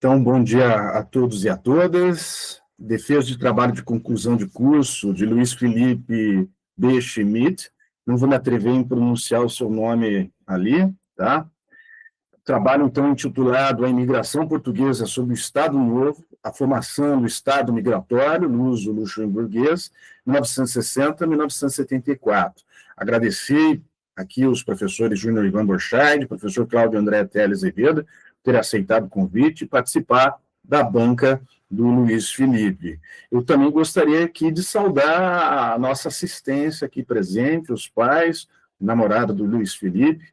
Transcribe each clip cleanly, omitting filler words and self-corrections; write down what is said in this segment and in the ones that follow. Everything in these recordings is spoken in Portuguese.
Então, bom dia a todos e a todas. Defesa de trabalho de conclusão de curso de Luiz Felipe B. Schmidt. Não vou me atrever em pronunciar o seu nome ali, tá? Trabalho, então, intitulado A Imigração Portuguesa sob o Estado Novo, a formação do Estado Migratório, no uso luxemburguês, 1960-1974. Agradecer aqui os professores Júnior Ivan Borchardt, professor Cláudio André Teles Azevedo, ter aceitado o convite e participar da banca do Luiz Felipe. Eu também gostaria aqui de saudar a nossa assistência aqui presente, os pais, namorada do Luiz Felipe,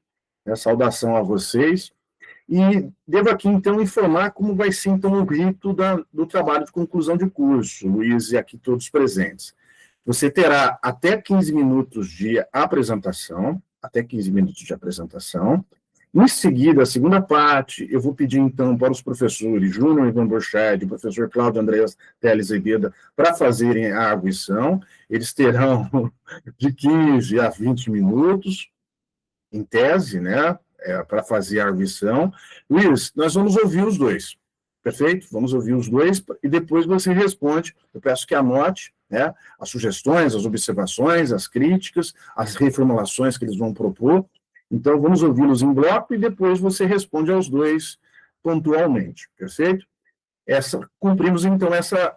saudação a vocês. E devo aqui, então, informar como vai ser, então, o rito do trabalho de conclusão de curso, Luiz e aqui todos presentes. Você terá até 15 minutos de apresentação, Em seguida, a segunda parte, eu vou pedir, então, para os professores Júnior Ivan Borchardt e o professor Cláudio André Teles Azevedo para fazerem a arguição. Eles terão de 15 a 20 minutos, em tese, né, para fazer a arguição. Luiz, nós vamos ouvir os dois, perfeito? Vamos ouvir os dois e depois você responde. Eu peço que anote, né, as sugestões, as observações, as críticas, as reformulações que eles vão propor. Então, vamos ouvi-los em bloco e depois você responde aos dois pontualmente, perfeito? Cumprimos, então, essa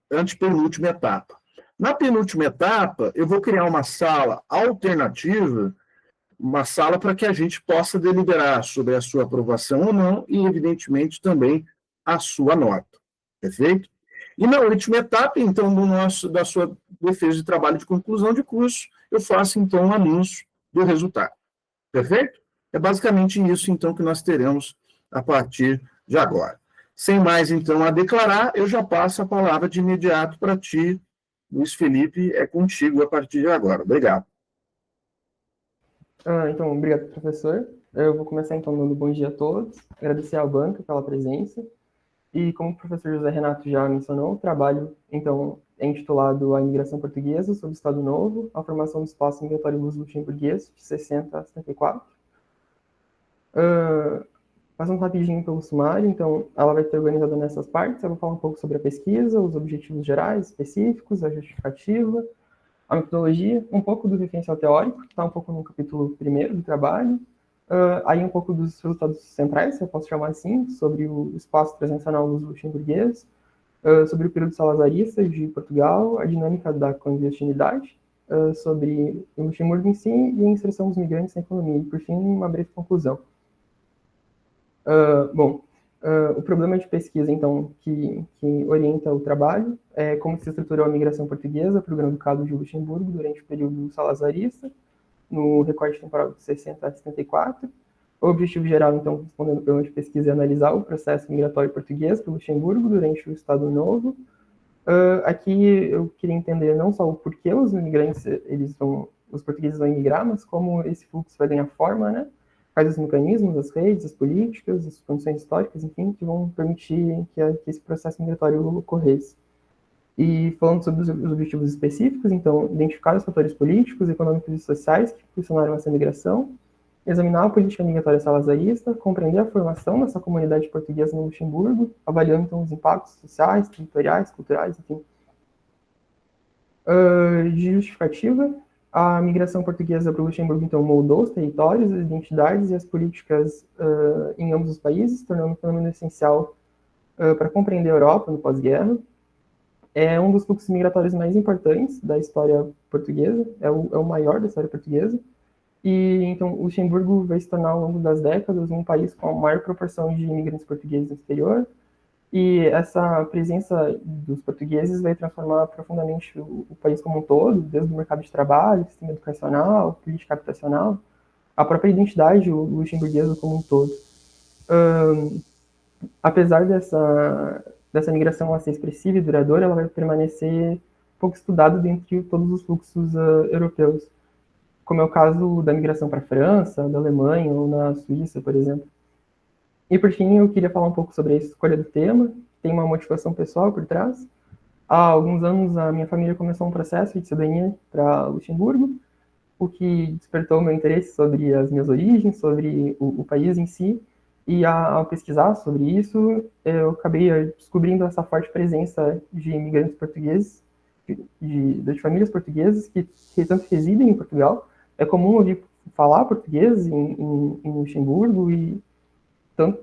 antepenúltima etapa. Na penúltima etapa, eu vou criar uma sala alternativa, uma sala para que a gente possa deliberar sobre a sua aprovação ou não e, evidentemente, também a sua nota, perfeito? E na última etapa, então, da sua defesa de trabalho de conclusão de curso, eu faço, então, um anúncio do resultado, perfeito? É basicamente isso, então, que nós teremos a partir de agora. Sem mais, então, a declarar, eu já passo a palavra de imediato para ti, Luiz Felipe, é contigo a partir de agora. Obrigado. Então, obrigado, professor. Eu vou começar, então, dando bom dia a todos, agradecer à banca pela presença. E, como o professor José Renato já mencionou, o trabalho, então, é intitulado A Imigração Portuguesa sob o Estado Novo, a formação do espaço migratório luso-luxemburguês, de 60 a 74. Passando rapidinho pelo sumário, então, ela vai ter organizada nessas partes. Eu vou falar um pouco sobre a pesquisa, os objetivos gerais, específicos, a justificativa, a metodologia, um pouco do referencial teórico, que está um pouco no capítulo 1º do trabalho, aí um pouco dos resultados centrais, se eu posso chamar assim, sobre o espaço transacional luso-luxemburguês, sobre o período salazarista de Portugal, a dinâmica da clandestinidade, sobre o Luxemburgo em si e a inserção dos migrantes na economia, e por fim, uma breve conclusão. O problema de pesquisa, então, que orienta o trabalho é como se estruturou a migração portuguesa para o Grão-Ducado de Luxemburgo durante o período salazarista, no recorte temporal de 60 a 74. O objetivo geral, então, respondendo ao problema de pesquisa, é analisar o processo migratório português para o Luxemburgo durante o Estado Novo. Aqui eu queria entender não só o porquê os imigrantes, os portugueses vão emigrar, mas como esse fluxo vai ganhar forma, né? Quais os mecanismos, as redes, as políticas, as condições históricas, enfim, que vão permitir que esse processo migratório ocorresse. E falando sobre os objetivos específicos, então, identificar os fatores políticos, econômicos e sociais que impulsionaram essa migração, examinar a política migratória salazarista, compreender a formação dessa comunidade portuguesa no Luxemburgo, avaliando, então, os impactos sociais, territoriais, culturais, enfim. De justificativa, a migração portuguesa para o Luxemburgo, então, moldou os territórios, as identidades e as políticas em ambos os países, tornando um fenômeno essencial para compreender a Europa no pós-guerra. É um dos fluxos migratórios mais importantes da história portuguesa, é o maior da história portuguesa. E, então, o Luxemburgo vai se tornar, ao longo das décadas, um país com a maior proporção de imigrantes portugueses no exterior. E essa presença dos portugueses vai transformar profundamente o país como um todo, desde o mercado de trabalho, sistema educacional, política habitacional, a própria identidade luxemburguesa como um todo. Apesar dessa migração a ser expressiva e duradoura, ela vai permanecer pouco estudada dentre todos os fluxos europeus, como é o caso da migração para a França, da Alemanha ou na Suíça, por exemplo. E, por fim, eu queria falar um pouco sobre a escolha do tema. Tem uma motivação pessoal por trás. Há alguns anos, a minha família começou um processo de cidadania para Luxemburgo, o que despertou meu interesse sobre as minhas origens, sobre o país em si. E ao pesquisar sobre isso, eu acabei descobrindo essa forte presença de imigrantes portugueses, de famílias portuguesas que tanto residem em Portugal. É comum ouvir falar português em Luxemburgo e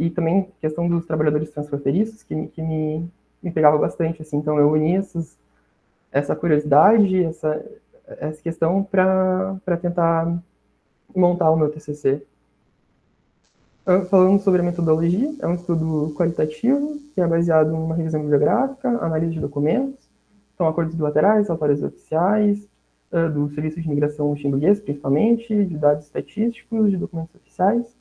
também questão dos trabalhadores transfronteiriços que me pegava bastante. Assim. Então eu uni essa curiosidade, essa questão para tentar montar o meu TCC. Falando sobre a metodologia, é um estudo qualitativo, que é baseado em uma revisão bibliográfica, análise de documentos, então acordos bilaterais, relatórios oficiais, do Serviço de Imigração Luxemburguês, principalmente, de dados estatísticos, de documentos oficiais.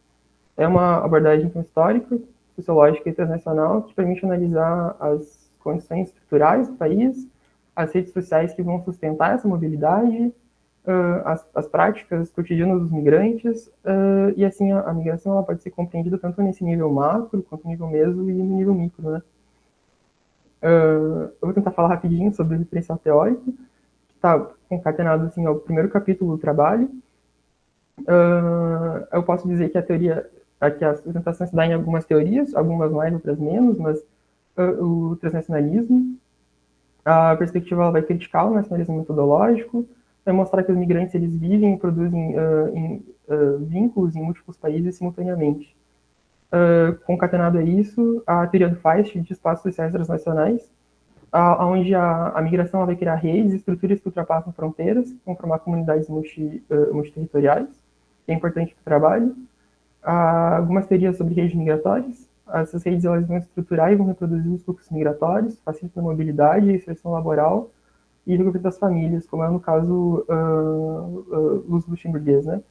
É uma abordagem então, histórica, sociológica e internacional que permite analisar as condições estruturais do país, as redes sociais que vão sustentar essa mobilidade, as práticas cotidianas dos migrantes, e assim a migração ela pode ser compreendida tanto nesse nível macro, quanto no nível meso e no nível micro, né? Eu vou tentar falar rapidinho sobre o referencial teórico, que está concatenado assim, ao primeiro capítulo do trabalho. Eu posso dizer que a teoria, que a sustentação se dá em algumas teorias, algumas mais, outras menos, mas o transnacionalismo, a perspectiva ela vai criticar o nacionalismo metodológico, vai mostrar que os migrantes eles vivem e produzem vínculos em múltiplos países simultaneamente. Concatenado a isso, a teoria do Feist de espaços sociais transnacionais, onde a migração ela vai criar redes e estruturas que ultrapassam fronteiras, que vão formar comunidades multiterritoriais, que é importante para o trabalho. Algumas teorias sobre redes migratórias. Essas redes elas vão estruturar e vão reproduzir os fluxos migratórios, facilitando a mobilidade, a inserção laboral e o recrutamento das famílias, como é no caso luxemburguês, né?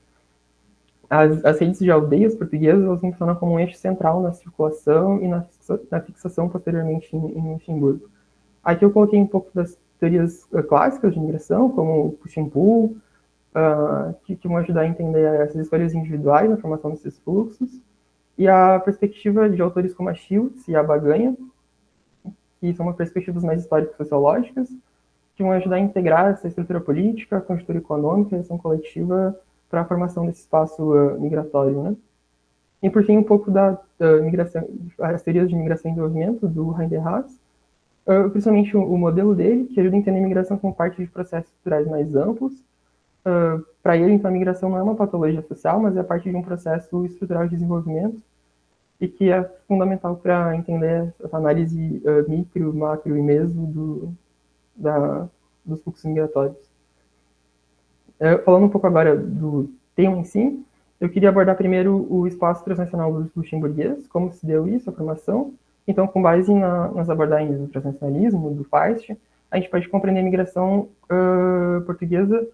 As redes de aldeias portuguesas elas funcionam como um eixo central na circulação e na fixação posteriormente em Luxemburgo. Aqui eu coloquei um pouco das teorias clássicas de migração, como o push and pull, que vão ajudar a entender essas escolhas individuais na formação desses fluxos, e a perspectiva de autores como a Schultz e a Baganha, que são perspectivas mais histórico-sociológicas, que vão ajudar a integrar essa estrutura política, a conjuntura econômica e a ação coletiva para a formação desse espaço migratório, né? E por fim, um pouco da migração, as teorias de migração e desenvolvimento do Heinrich Haas, principalmente o modelo dele, que ajuda a entender a migração como parte de processos estruturais mais amplos. Para ele, então, a migração não é uma patologia social, mas é parte de um processo estrutural de desenvolvimento e que é fundamental para entender essa análise micro, macro e meso dos fluxos migratórios. Falando um pouco agora do tema em si, eu queria abordar primeiro o espaço transnacional luxemburguês, como se deu isso, a formação. Então, com base nas abordagens do transnacionalismo, do Feist, a gente pode compreender a migração portuguesa,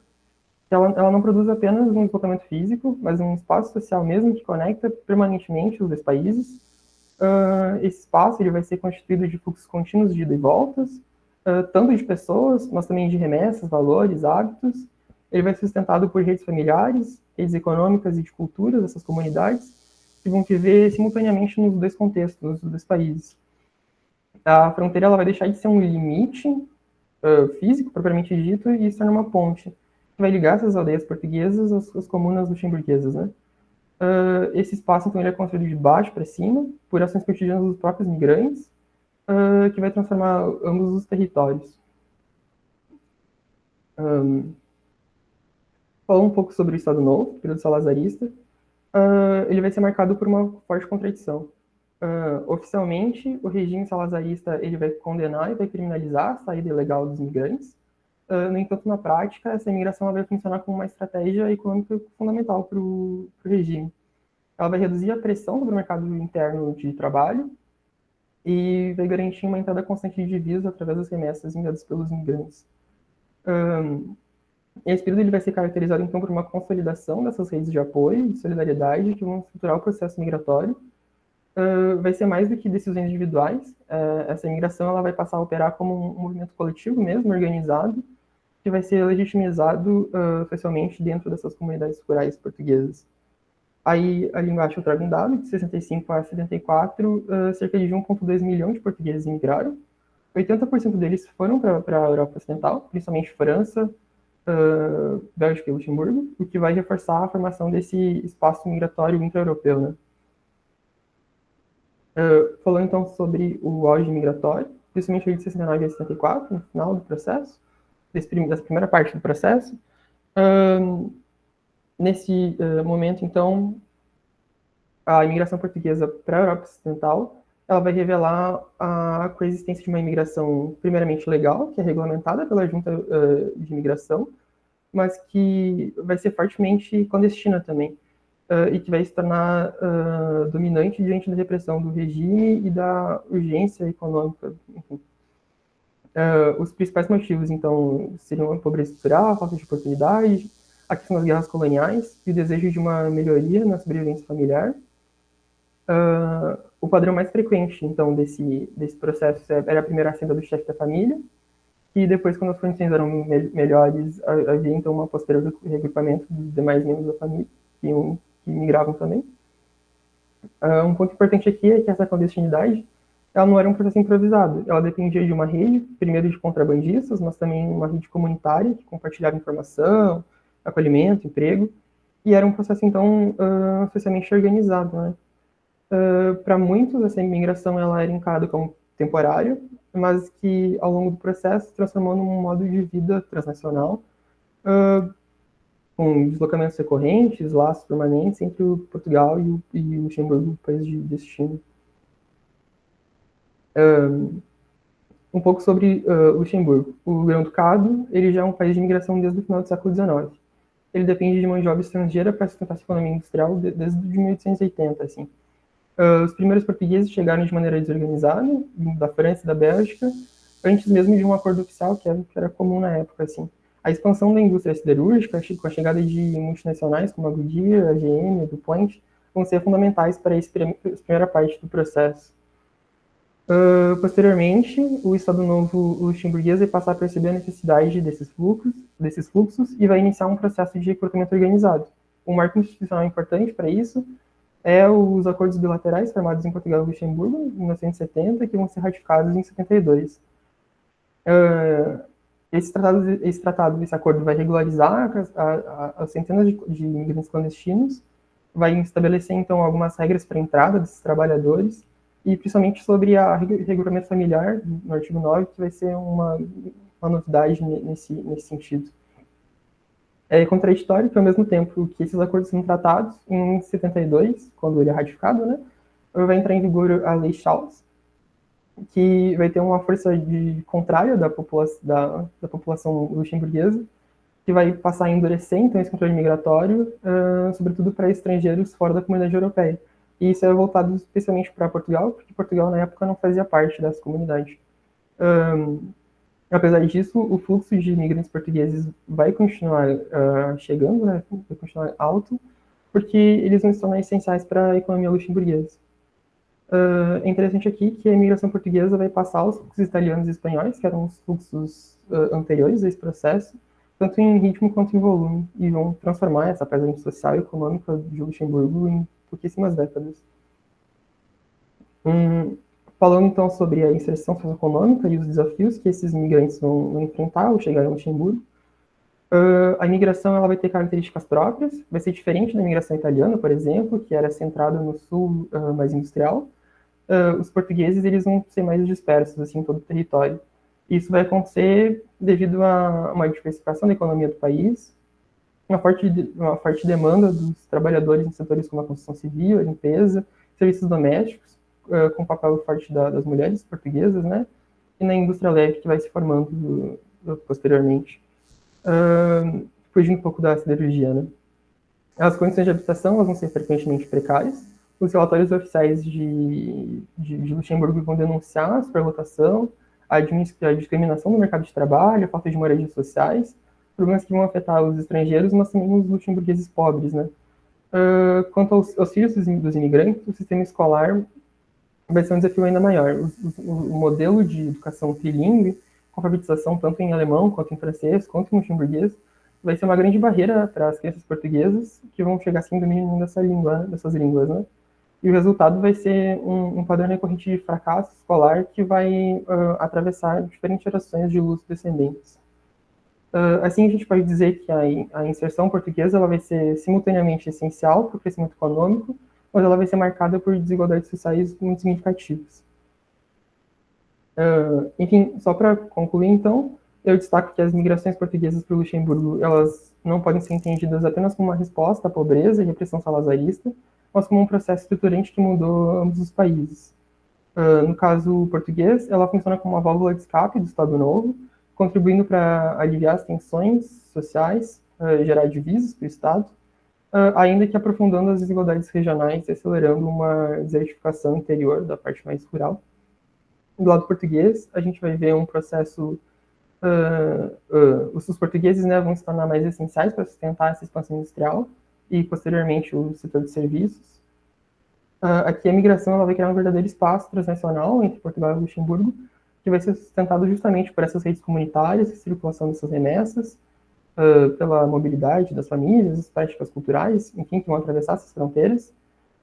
que ela não produz apenas um deslocamento físico, mas um espaço social mesmo que conecta permanentemente os dois países. Esse espaço ele vai ser constituído de fluxos contínuos de ida e voltas, tanto de pessoas, mas também de remessas, valores, hábitos. Ele vai ser sustentado por redes familiares, redes econômicas e de cultura dessas comunidades, que vão viver simultaneamente nos dois contextos, nos dois países. A fronteira ela vai deixar de ser um limite físico, propriamente dito, e se tornar uma ponte, que vai ligar essas aldeias portuguesas às comunas luxemburguesas, né? Esse espaço, então, ele é construído de baixo para cima, por ações cotidianas dos próprios migrantes, que vai transformar ambos os territórios. Falando um pouco sobre o Estado Novo, período salazarista, ele vai ser marcado por uma forte contradição. Oficialmente, o regime salazarista ele vai condenar e vai criminalizar a saída ilegal dos migrantes. No entanto, na prática, essa imigração vai funcionar como uma estratégia econômica fundamental para o regime. Ela vai reduzir a pressão sobre o mercado interno de trabalho e vai garantir uma entrada constante de divisas através das remessas enviadas pelos migrantes. Esse período ele vai ser caracterizado, então, por uma consolidação dessas redes de apoio e de solidariedade que vão estruturar o processo migratório. Vai ser mais do que decisões individuais. Essa imigração ela vai passar a operar como um movimento coletivo mesmo, organizado, que vai ser legitimizado socialmente dentro dessas comunidades rurais portuguesas. Aí, ali embaixo, eu trago um dado, de 65 a 74, cerca de 1,2 milhões de portugueses imigraram. 80% deles foram para a Europa Ocidental, principalmente França, Bélgica e Luxemburgo, o que vai reforçar a formação desse espaço migratório intra-europeu, né? Falando então sobre o auge migratório, principalmente de 69 a 74, no final do processo, dessa primeira parte do processo. Nesse momento, então, a imigração portuguesa para a Europa Ocidental, ela vai revelar a coexistência de uma imigração primeiramente legal, que é regulamentada pela Junta de Imigração, mas que vai ser fortemente clandestina também, e que vai se tornar dominante diante da repressão do regime e da urgência econômica. Enfim. Os principais motivos, então, seriam a pobreza estrutural, a falta de oportunidade, a questão das guerras coloniais e o desejo de uma melhoria na sobrevivência familiar. O padrão mais frequente, então, desse processo era a primeira ascenda do chefe da família, e depois, quando as condições eram melhores, havia, então, uma posterior regrupamento dos demais membros da família, que migravam também. Um ponto importante aqui é que essa clandestinidade, ela não era um processo improvisado, ela dependia de uma rede, primeiro de contrabandistas, mas também uma rede comunitária, que compartilhava informação, acolhimento, emprego, e era um processo, então, socialmente organizado, né? Para muitos, essa imigração ela era encarada como temporária, mas que ao longo do processo se transformou num modo de vida transnacional, com deslocamentos recorrentes, laços permanentes entre o Portugal e o Luxemburgo, país de destino. Um pouco sobre Luxemburgo. O Grão-Ducado ele já é um país de imigração desde o final do século XIX. Ele depende de mão de obra estrangeira para sustentar sua economia industrial desde 1880, assim. Os primeiros portugueses chegaram de maneira desorganizada, da França e da Bélgica, antes mesmo de um acordo oficial que era comum na época, assim. A expansão da indústria siderúrgica, com a chegada de multinacionais como a Goodyear, a GM, a DuPont, vão ser fundamentais para essa primeira parte do processo. Posteriormente, o Estado Novo luxemburguês vai passar a perceber a necessidade desses fluxos e vai iniciar um processo de recrutamento organizado. Um marco institucional importante para isso é os acordos bilaterais firmados em Portugal e Luxemburgo, em 1970, que vão ser ratificados em 72. Esse acordo vai regularizar as centenas de imigrantes clandestinos, vai estabelecer, então, algumas regras para a entrada desses trabalhadores, e principalmente sobre a regulamento familiar, no artigo 9, que vai ser uma novidade nesse sentido. É contraditório que, ao mesmo tempo que esses acordos são tratados, em 72, quando ele é ratificado, né, vai entrar em vigor a Lei Charles, que vai ter uma força contrária da população luxemburguesa, que vai passar a endurecer, então, esse controle migratório, sobretudo para estrangeiros fora da comunidade europeia. E isso é voltado especialmente para Portugal, porque Portugal, na época, não fazia parte dessa comunidade. Apesar disso, o fluxo de imigrantes portugueses vai continuar chegando, né, vai continuar alto, porque eles vão se tornar essenciais para a economia luxemburguesa. É interessante aqui que a imigração portuguesa vai passar aos fluxos italianos e espanhóis, que eram os fluxos anteriores a esse processo, tanto em ritmo quanto em volume, e vão transformar essa paisagem social e econômica de Luxemburgo em pouquíssimas décadas. Falando então sobre a inserção socioeconômica e os desafios que esses imigrantes vão enfrentar ao chegar a Luxemburgo, a imigração ela vai ter características próprias, vai ser diferente da imigração italiana, por exemplo, que era centrada no sul, mais industrial. Os portugueses eles vão ser mais dispersos assim, em todo o território. Isso vai acontecer devido a uma diversificação da economia do país, uma forte demanda dos trabalhadores em setores como a construção civil, a limpeza, serviços domésticos, com o papel forte das mulheres portuguesas, né? E na indústria leve que vai se formando posteriormente. Fugindo um pouco da siderurgia, né? As condições de habitação elas vão ser frequentemente precárias. Os relatórios oficiais de Luxemburgo vão denunciar a superlotação, a discriminação no mercado de trabalho, a falta de moradias sociais, problemas que vão afetar os estrangeiros, mas também os luxemburgueses pobres, né? Quanto aos filhos dos imigrantes, o sistema escolar vai ser um desafio ainda maior. O modelo de educação trilingue, com alfabetização tanto em alemão, quanto em francês, quanto em luxemburguês, vai ser uma grande barreira para as crianças portuguesas que vão chegar assim domínio dessas línguas, né? E o resultado vai ser um padrão recorrente de fracasso escolar que vai atravessar diferentes gerações de luso-descendentes. Assim, a gente pode dizer que a inserção portuguesa ela vai ser simultaneamente essencial para o crescimento econômico, mas ela vai ser marcada por desigualdades sociais muito significativas. Enfim, só para concluir, então, eu destaco que as migrações portuguesas para o Luxemburgo, elas não podem ser entendidas apenas como uma resposta à pobreza e repressão salazarista, mas como um processo estruturante que mudou ambos os países. No caso português, ela funciona como uma válvula de escape do Estado Novo, contribuindo para aliviar as tensões sociais, gerar divisas para o Estado, ainda que aprofundando as desigualdades regionais e acelerando uma desertificação interior da parte mais rural. Do lado português, a gente vai ver um processo... os portugueses, né, vão se tornar mais essenciais para sustentar essa expansão industrial e, posteriormente, o setor de serviços. Aqui a migração ela vai criar um verdadeiro espaço transnacional entre Portugal e Luxemburgo, que vai ser sustentado justamente por essas redes comunitárias, a circulação dessas remessas, pela mobilidade das famílias, as práticas culturais, enfim, que vão atravessar essas fronteiras.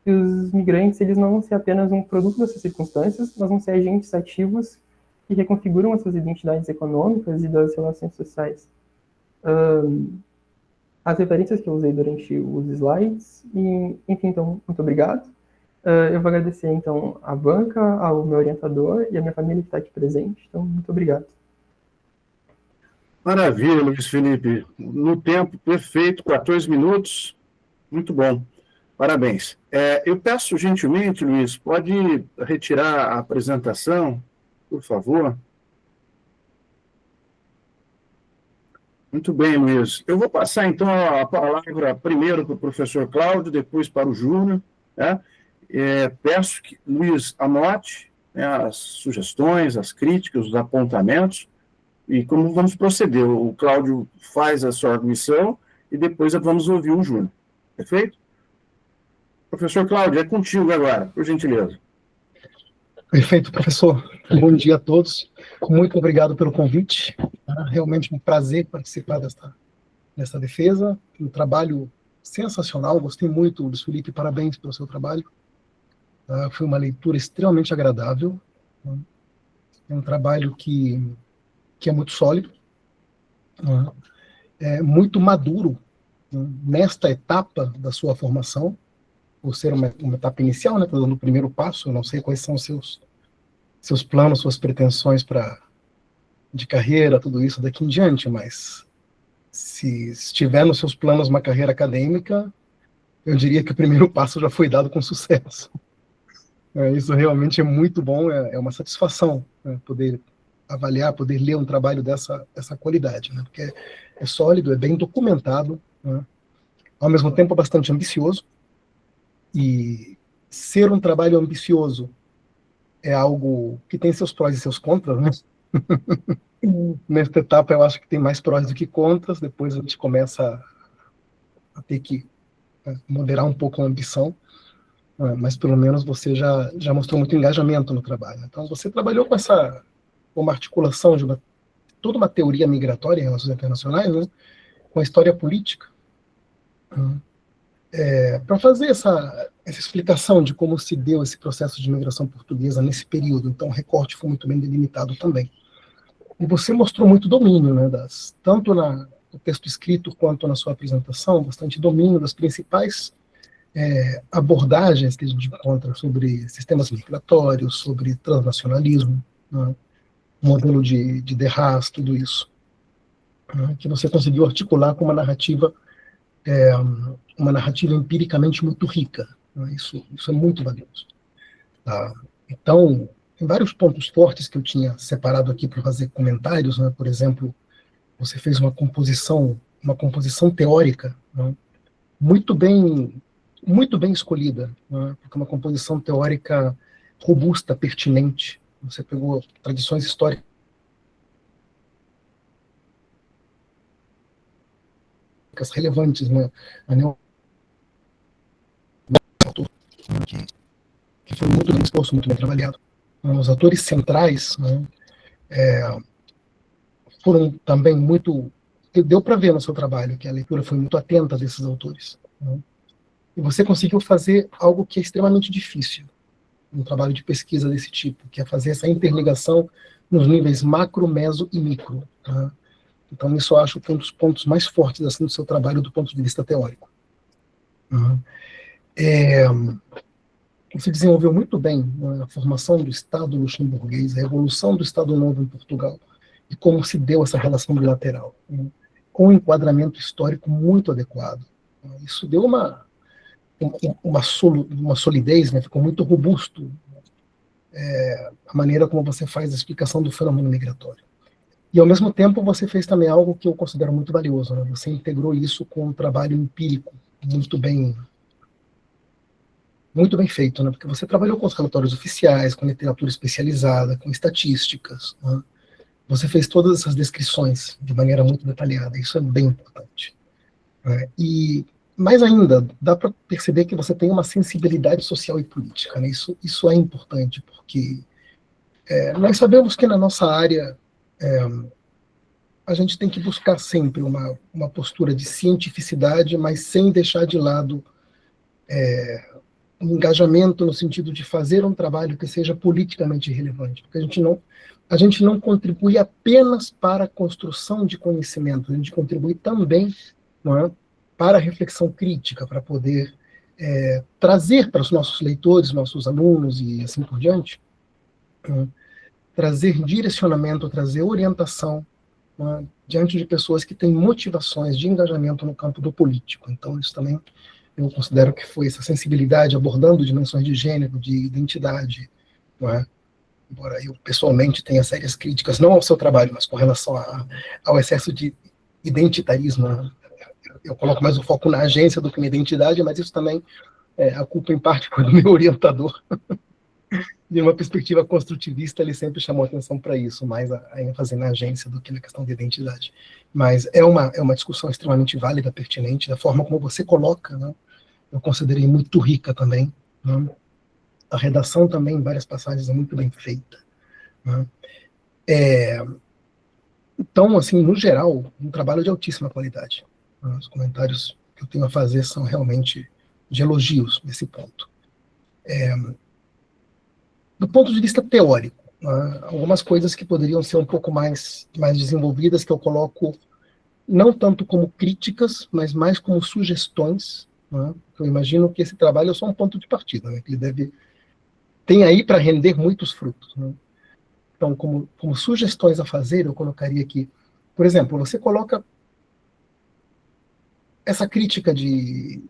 E os migrantes, eles não vão ser apenas um produto dessas circunstâncias, mas vão ser agentes ativos que reconfiguram as suas identidades econômicas e das relações sociais. As referências que eu usei durante os slides, e, enfim, então, muito obrigado. Eu vou agradecer, então, à banca, ao meu orientador e à minha família que está aqui presente. Então, muito obrigado. Maravilha, Luiz Felipe. No tempo perfeito, 14 minutos. Muito bom. Parabéns. Eu peço gentilmente, Luiz, pode retirar a apresentação, por favor? Muito bem, Luiz. Eu vou passar, então, a palavra primeiro para o professor Cláudio, depois para o Júnior, né? Peço que Luiz anote, né, as sugestões, as críticas, os apontamentos, e como vamos proceder. O Cláudio faz a sua admissão e depois vamos ouvir o Júnior. Perfeito? Professor Cláudio, é contigo agora, por gentileza. Perfeito, professor. Bom dia a todos. Muito obrigado pelo convite. Realmente um prazer participar dessa defesa. Um trabalho sensacional. Gostei muito, Luiz Felipe. Parabéns pelo seu trabalho. Foi uma leitura extremamente agradável. É um trabalho que é muito sólido, é muito maduro nesta etapa da sua formação, por ser uma etapa inicial, né? Estou dando o primeiro passo. Eu não sei quais são os seus planos, suas pretensões de carreira, tudo isso daqui em diante, mas se estiver nos seus planos uma carreira acadêmica, eu diria que o primeiro passo já foi dado com sucesso. Isso realmente é muito bom, é uma satisfação, né, poder avaliar, poder ler um trabalho dessa qualidade, né, porque é sólido, é bem documentado, né, ao mesmo tempo bastante ambicioso, e ser um trabalho ambicioso é algo que tem seus prós e seus contras, né? Nesta etapa eu acho que tem mais prós do que contras, depois a gente começa a ter que moderar um pouco a ambição, mas pelo menos você já mostrou muito engajamento no trabalho. Então você trabalhou com uma articulação de toda uma teoria migratória em relações internacionais, né, com a história política, para fazer essa explicação de como se deu esse processo de migração portuguesa nesse período. Então o recorte foi muito bem delimitado também. E você mostrou muito domínio, né, tanto no texto escrito quanto na sua apresentação, bastante domínio das principais abordagens que a gente encontra sobre sistemas migratórios, sobre transnacionalismo, né, modelo de De Haas, tudo isso, né, que você conseguiu articular com uma narrativa empiricamente muito rica, né, isso é muito valioso. Tá? Então, tem vários pontos fortes que eu tinha separado aqui para fazer comentários, né, por exemplo, você fez uma composição teórica, né, muito bem escolhida, né, porque é uma composição teórica robusta, pertinente. Você pegou tradições históricas relevantes, né, que foi muito bem exposto, muito bem trabalhado. Os autores centrais, né, foram também muito... Deu para ver no seu trabalho que a leitura foi muito atenta desses autores, né? E você conseguiu fazer algo que é extremamente difícil, um trabalho de pesquisa desse tipo, que é fazer essa interligação nos níveis macro, meso e micro. Tá? Então, isso eu acho que é um dos pontos mais fortes assim, do seu trabalho do ponto de vista teórico. Você desenvolveu muito bem, né, a formação do Estado luxemburguês, a evolução do Estado Novo em Portugal, e como se deu essa relação bilateral, né, com um enquadramento histórico muito adequado. Isso deu uma solidez, né, ficou muito robusto a maneira como você faz a explicação do fenômeno migratório. E, ao mesmo tempo, você fez também algo que eu considero muito valioso, né? Você integrou isso com um trabalho empírico muito bem feito, né? Porque você trabalhou com os relatórios oficiais, com literatura especializada, com estatísticas, né? Você fez todas essas descrições de maneira muito detalhada, isso é bem importante, né? E, mais ainda, dá para perceber que você tem uma sensibilidade social e política, né? Isso é importante, porque nós sabemos que na nossa área a gente tem que buscar sempre uma postura de cientificidade, mas sem deixar de lado um engajamento no sentido de fazer um trabalho que seja politicamente relevante, porque a gente não contribui apenas para a construção de conhecimento, a gente contribui também, não é, para a reflexão crítica, para poder trazer para os nossos leitores, nossos alunos e assim por diante, trazer direcionamento, trazer orientação, né, diante de pessoas que têm motivações de engajamento no campo do político. Então, isso também eu considero que foi essa sensibilidade abordando dimensões de gênero, de identidade, não é? Embora eu pessoalmente tenha sérias críticas, não ao seu trabalho, mas com relação ao excesso de identitarismo, né? Eu coloco mais o foco na agência do que na identidade, mas isso também, a culpa em parte foi do meu orientador. De uma perspectiva construtivista, ele sempre chamou atenção para isso, mais a ênfase na agência do que na questão de identidade. Mas é uma discussão extremamente válida, pertinente, da forma como você coloca, né? Eu considerei muito rica também, né? A redação também, em várias passagens, é muito bem feita, né? Então, assim, no geral, um trabalho de altíssima qualidade, né? Os comentários que eu tenho a fazer são realmente de elogios nesse ponto. Do ponto de vista teórico, né, algumas coisas que poderiam ser um pouco mais desenvolvidas, que eu coloco não tanto como críticas, mas mais como sugestões, né? Eu imagino que esse trabalho é só um ponto de partida, né? Que ele tem aí para render muitos frutos, né? Então, como sugestões a fazer, eu colocaria aqui, por exemplo, você coloca essa crítica de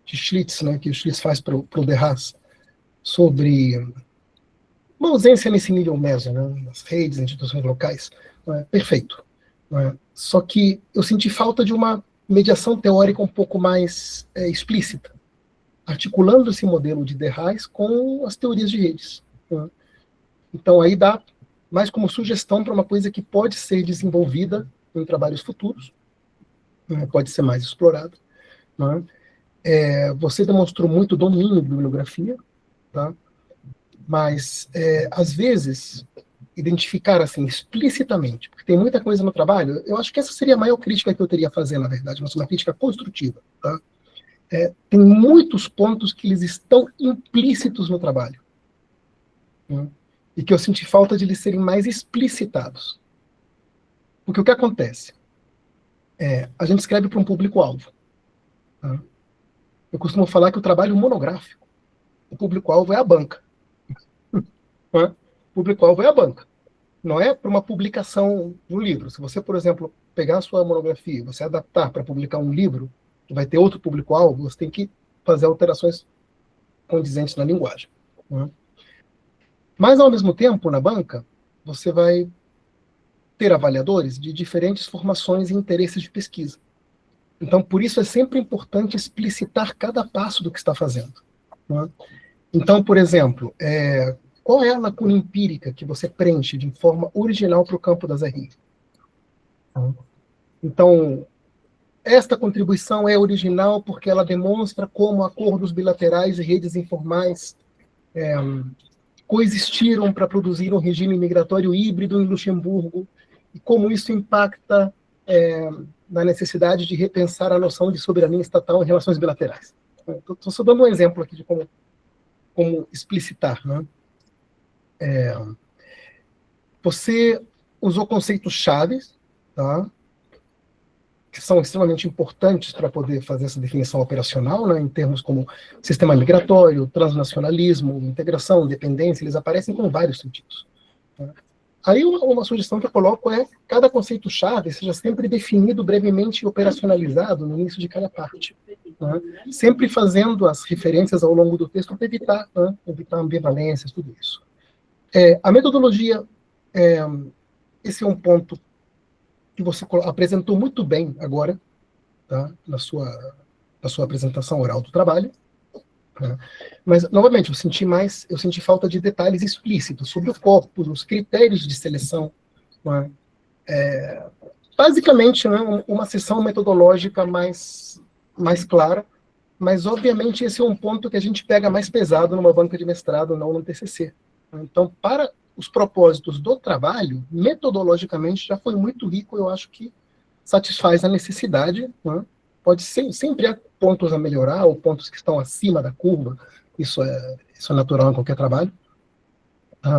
Schlitz, né, que o Schlitz faz para o De Haas, sobre uma ausência nesse nível meso, né, nas redes, instituições locais, perfeito. Só que eu senti falta de uma mediação teórica um pouco mais explícita, articulando esse modelo de De Haas com as teorias de redes, né? Então aí dá mais como sugestão para uma coisa que pode ser desenvolvida em trabalhos futuros, né, pode ser mais explorado, né? Você demonstrou muito domínio de bibliografia, tá? Mas, às vezes, identificar assim explicitamente, porque tem muita coisa no trabalho, eu acho que essa seria a maior crítica que eu teria a fazer, na verdade, mas uma crítica construtiva, tá? Tem muitos pontos que eles estão implícitos no trabalho, né? E que eu senti falta de eles serem mais explicitados. Porque o que acontece? A gente escreve para um público-alvo, tá? Eu costumo falar que o trabalho monográfico, o público-alvo é a banca, né? O público-alvo é a banca. Não é para uma publicação de um livro. Se você, por exemplo, pegar a sua monografia e você adaptar para publicar um livro, que vai ter outro público-alvo, você tem que fazer alterações condizentes na linguagem, né? Mas, ao mesmo tempo, na banca, você vai ter avaliadores de diferentes formações e interesses de pesquisa. Então, por isso é sempre importante explicitar cada passo do que está fazendo, né? Então, por exemplo, qual é a lacuna empírica que você preenche de forma original para o campo das RI? Então, esta contribuição é original porque ela demonstra como acordos bilaterais e redes informais coexistiram para produzir um regime migratório híbrido em Luxemburgo e como isso impacta na necessidade de repensar a noção de soberania estatal em relações bilaterais. Estou só dando um exemplo aqui de como explicitar, né? Você usou conceitos chaves, tá? que são extremamente importantes para poder fazer essa definição operacional, né, em termos como sistema migratório, transnacionalismo, integração, dependência, eles aparecem com vários sentidos. Né? Aí uma sugestão que eu coloco é que cada conceito-chave seja sempre definido brevemente e operacionalizado no início de cada parte. Né? Sempre fazendo as referências ao longo do texto para evitar, né, evitar ambivalências, tudo isso. A metodologia, esse é um ponto que você apresentou muito bem agora, tá? na sua apresentação oral do trabalho. Tá? Mas, novamente, eu senti falta de detalhes explícitos sobre o corpus, os critérios de seleção. Né? Basicamente, né, uma sessão metodológica mais clara, mas, obviamente, esse é um ponto que a gente pega mais pesado numa banca de mestrado, não no TCC. Então, para os propósitos do trabalho, metodologicamente, já foi muito rico, eu acho que satisfaz a necessidade, né? Pode ser, sempre há pontos a melhorar, ou pontos que estão acima da curva, isso é natural em qualquer trabalho,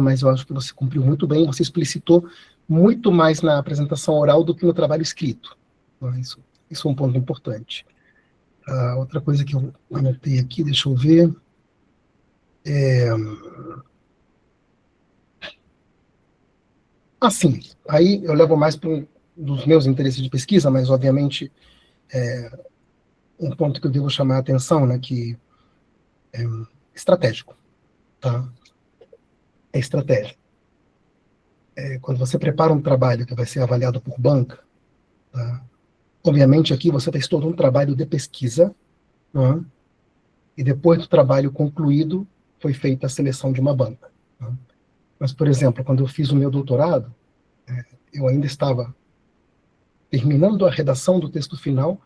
mas eu acho que você cumpriu muito bem, você explicitou muito mais na apresentação oral do que no trabalho escrito. Isso é um ponto importante. Outra coisa que eu anotei aqui, deixa eu ver, assim, aí eu levo mais para um dos meus interesses de pesquisa, mas, obviamente, um ponto que eu devo chamar a atenção, né, que é estratégico, tá? É estratégia. Quando você prepara um trabalho que vai ser avaliado por banca, tá? Obviamente, aqui você fez todo um trabalho de pesquisa, né? E depois do trabalho concluído, foi feita a seleção de uma banca. Tá? Mas, por exemplo, quando eu fiz o meu doutorado, eu ainda estava terminando a redação do texto final,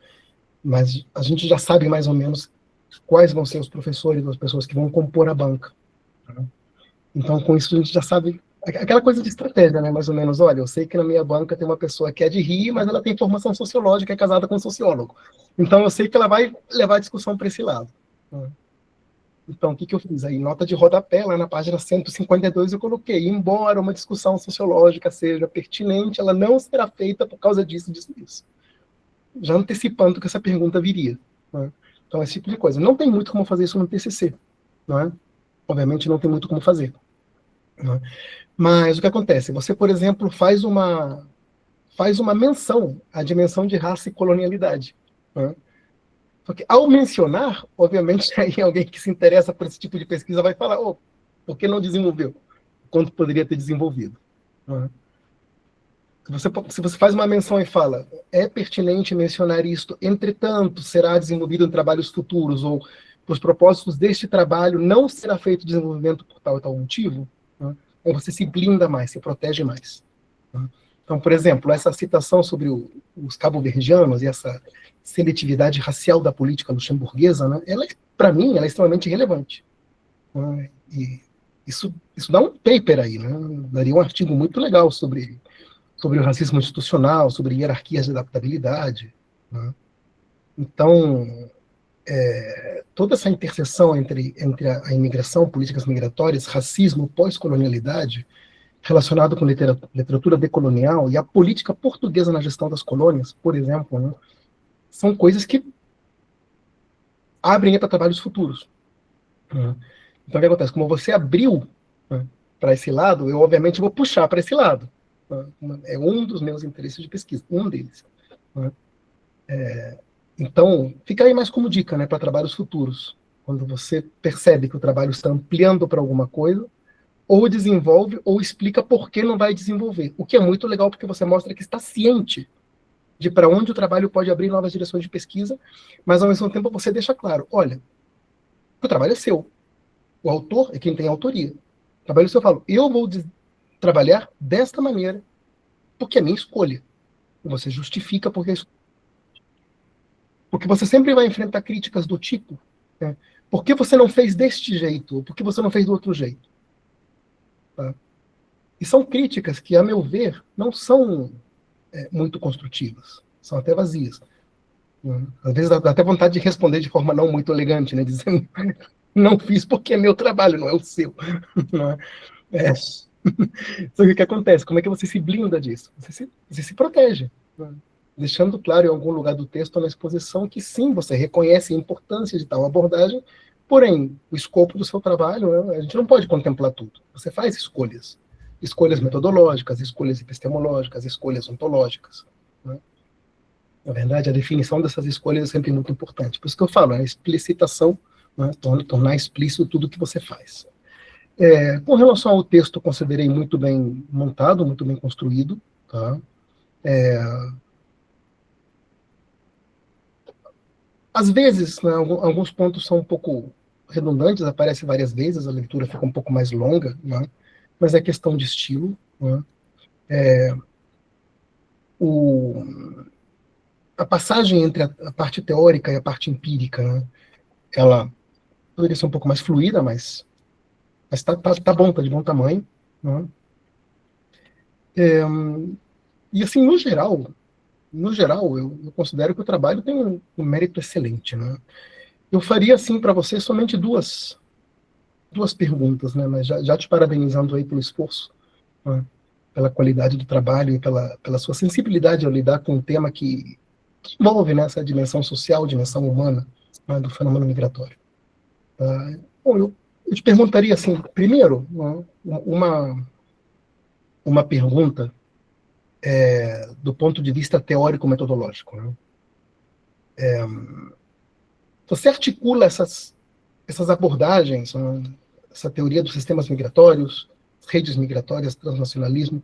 mas a gente já sabe mais ou menos quais vão ser os professores, as pessoas que vão compor a banca. Tá? Então, com isso, a gente já sabe aquela coisa de estratégia, né? Mais ou menos, olha, eu sei que na minha banca tem uma pessoa que é de Rio, mas ela tem formação sociológica, é casada com um sociólogo. Então, eu sei que ela vai levar a discussão para esse lado. Tá? Então, o que eu fiz? Aí, nota de rodapé, lá na página 152, eu coloquei, embora uma discussão sociológica seja pertinente, ela não será feita por causa disso, disso, disso. Já antecipando que essa pergunta viria. Né? Então, esse tipo de coisa. Não tem muito como fazer isso no TCC. Né? Obviamente, não tem muito como fazer. Né? Mas o que acontece? Você, por exemplo, faz uma menção à dimensão de raça e colonialidade. Né? Porque, ao mencionar, obviamente, aí alguém que se interessa por esse tipo de pesquisa vai falar, por que não desenvolveu? Quanto poderia ter desenvolvido? Né? Se você faz uma menção e fala, é pertinente mencionar isto, entretanto, será desenvolvido em trabalhos futuros, ou para os propósitos deste trabalho não será feito desenvolvimento por tal e tal motivo, né? Então você se blinda mais, se protege mais. Né? Então, por exemplo, essa citação sobre os cabo-verdianos e essa seletividade racial da política luxemburguesa, né, para mim, ela é extremamente relevante. Né? E isso dá um paper aí, né? Daria um artigo muito legal sobre o racismo institucional, sobre hierarquias de adaptabilidade. Né? Então, toda essa interseção entre a imigração, políticas migratórias, racismo, pós-colonialidade, relacionado com literatura decolonial e a política portuguesa na gestão das colônias, por exemplo, né, são coisas que abrem para trabalhos futuros. Né? Então, o que acontece? Como você abriu, né, para esse lado, eu, obviamente, vou puxar para esse lado. Né? É um dos meus interesses de pesquisa, um deles. Né? Então, fica aí mais como dica, né, para trabalhos futuros. Quando você percebe que o trabalho está ampliando para alguma coisa, ou desenvolve, ou explica por que não vai desenvolver. O que é muito legal, porque você mostra que está ciente de para onde o trabalho pode abrir novas direções de pesquisa, mas, ao mesmo tempo, você deixa claro, olha, o trabalho é seu. O autor é quem tem a autoria. O trabalho é seu, eu falo, eu vou trabalhar desta maneira, porque é minha escolha. E você justifica porque é escolha. Porque você sempre vai enfrentar críticas do tipo, né, por que você não fez deste jeito? Ou por que você não fez do outro jeito? Tá? E são críticas que, a meu ver, não são muito construtivas. São até vazias. Né? Às vezes dá até vontade de responder de forma não muito elegante, né? Dizendo, não fiz porque é meu trabalho, não é o seu. Não é? Só que o que acontece? Como é que você se blinda disso? Você se protege. Né? deixando claro em algum lugar do texto ou na exposição que sim, você reconhece a importância de tal abordagem, porém, o escopo do seu trabalho, né, a gente não pode contemplar tudo. Você faz escolhas. Escolhas metodológicas, escolhas epistemológicas, escolhas ontológicas. Né? Na verdade, a definição dessas escolhas é sempre muito importante. Por isso que eu falo, a explicitação, né, tornar explícito tudo que você faz. Com relação ao texto, eu considerei muito bem montado, muito bem construído. Tá? Às vezes, né, alguns pontos são um pouco redundantes, aparece várias vezes, a leitura fica um pouco mais longa, né? Mas é questão de estilo. Né? A passagem entre a parte teórica e a parte empírica, né, ela poderia ser um pouco mais fluida, mas tá bom, tá de bom tamanho. Né? E assim, no geral, eu considero que o trabalho tem um mérito excelente. Né? Eu faria, assim, para você somente duas perguntas, né? Mas já te parabenizando aí pelo esforço, né? Pela qualidade do trabalho e pela sua sensibilidade ao lidar com um tema que envolve, né, essa dimensão social, dimensão humana, né, do fenômeno migratório. Bom, eu te perguntaria, assim, primeiro, né, uma pergunta do ponto de vista teórico-metodológico. Né? Você articula essas abordagens, né, essa teoria dos sistemas migratórios, redes migratórias, transnacionalismo,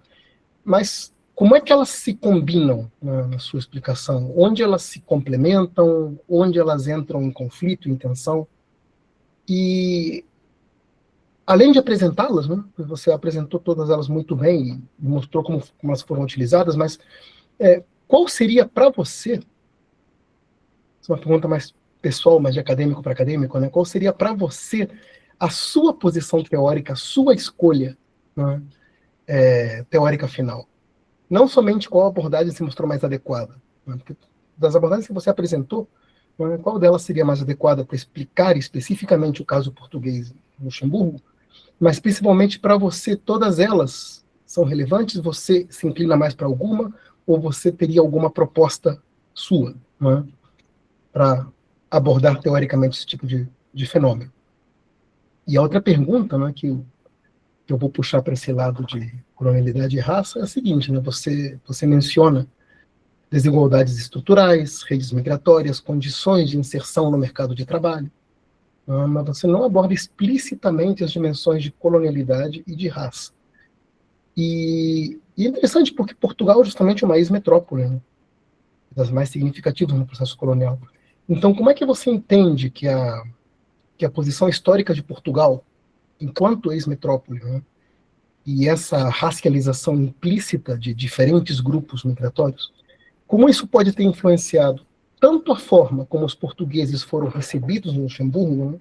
mas como é que elas se combinam, né, na sua explicação? Onde elas se complementam? Onde elas entram em conflito, em tensão? E, além de apresentá-las, né, você apresentou todas elas muito bem e mostrou como elas foram utilizadas, mas qual seria para você, essa é uma pergunta mais pessoal, mais de acadêmico para acadêmico, né, qual seria para você a sua posição teórica, a sua escolha, né, teórica final? Não somente qual abordagem se mostrou mais adequada, né? Porque das abordagens que você apresentou, né, qual delas seria mais adequada para explicar especificamente o caso português em Luxemburgo, mas principalmente para você, todas elas são relevantes? Você se inclina mais para alguma, ou você teria alguma proposta sua, né, para abordar teoricamente esse tipo de fenômeno? E a outra pergunta, né, que eu vou puxar para esse lado de colonialidade e raça é a seguinte, né, você menciona desigualdades estruturais, redes migratórias, condições de inserção no mercado de trabalho, mas você não aborda explicitamente as dimensões de colonialidade e de raça. E é interessante porque Portugal é justamente uma ex-metrópole, né, das mais significativas no processo colonial. Então, como é que você entende que a posição histórica de Portugal, enquanto ex-metrópole, né, e essa racialização implícita de diferentes grupos migratórios, como isso pode ter influenciado tanto a forma como os portugueses foram recebidos no Luxemburgo, né,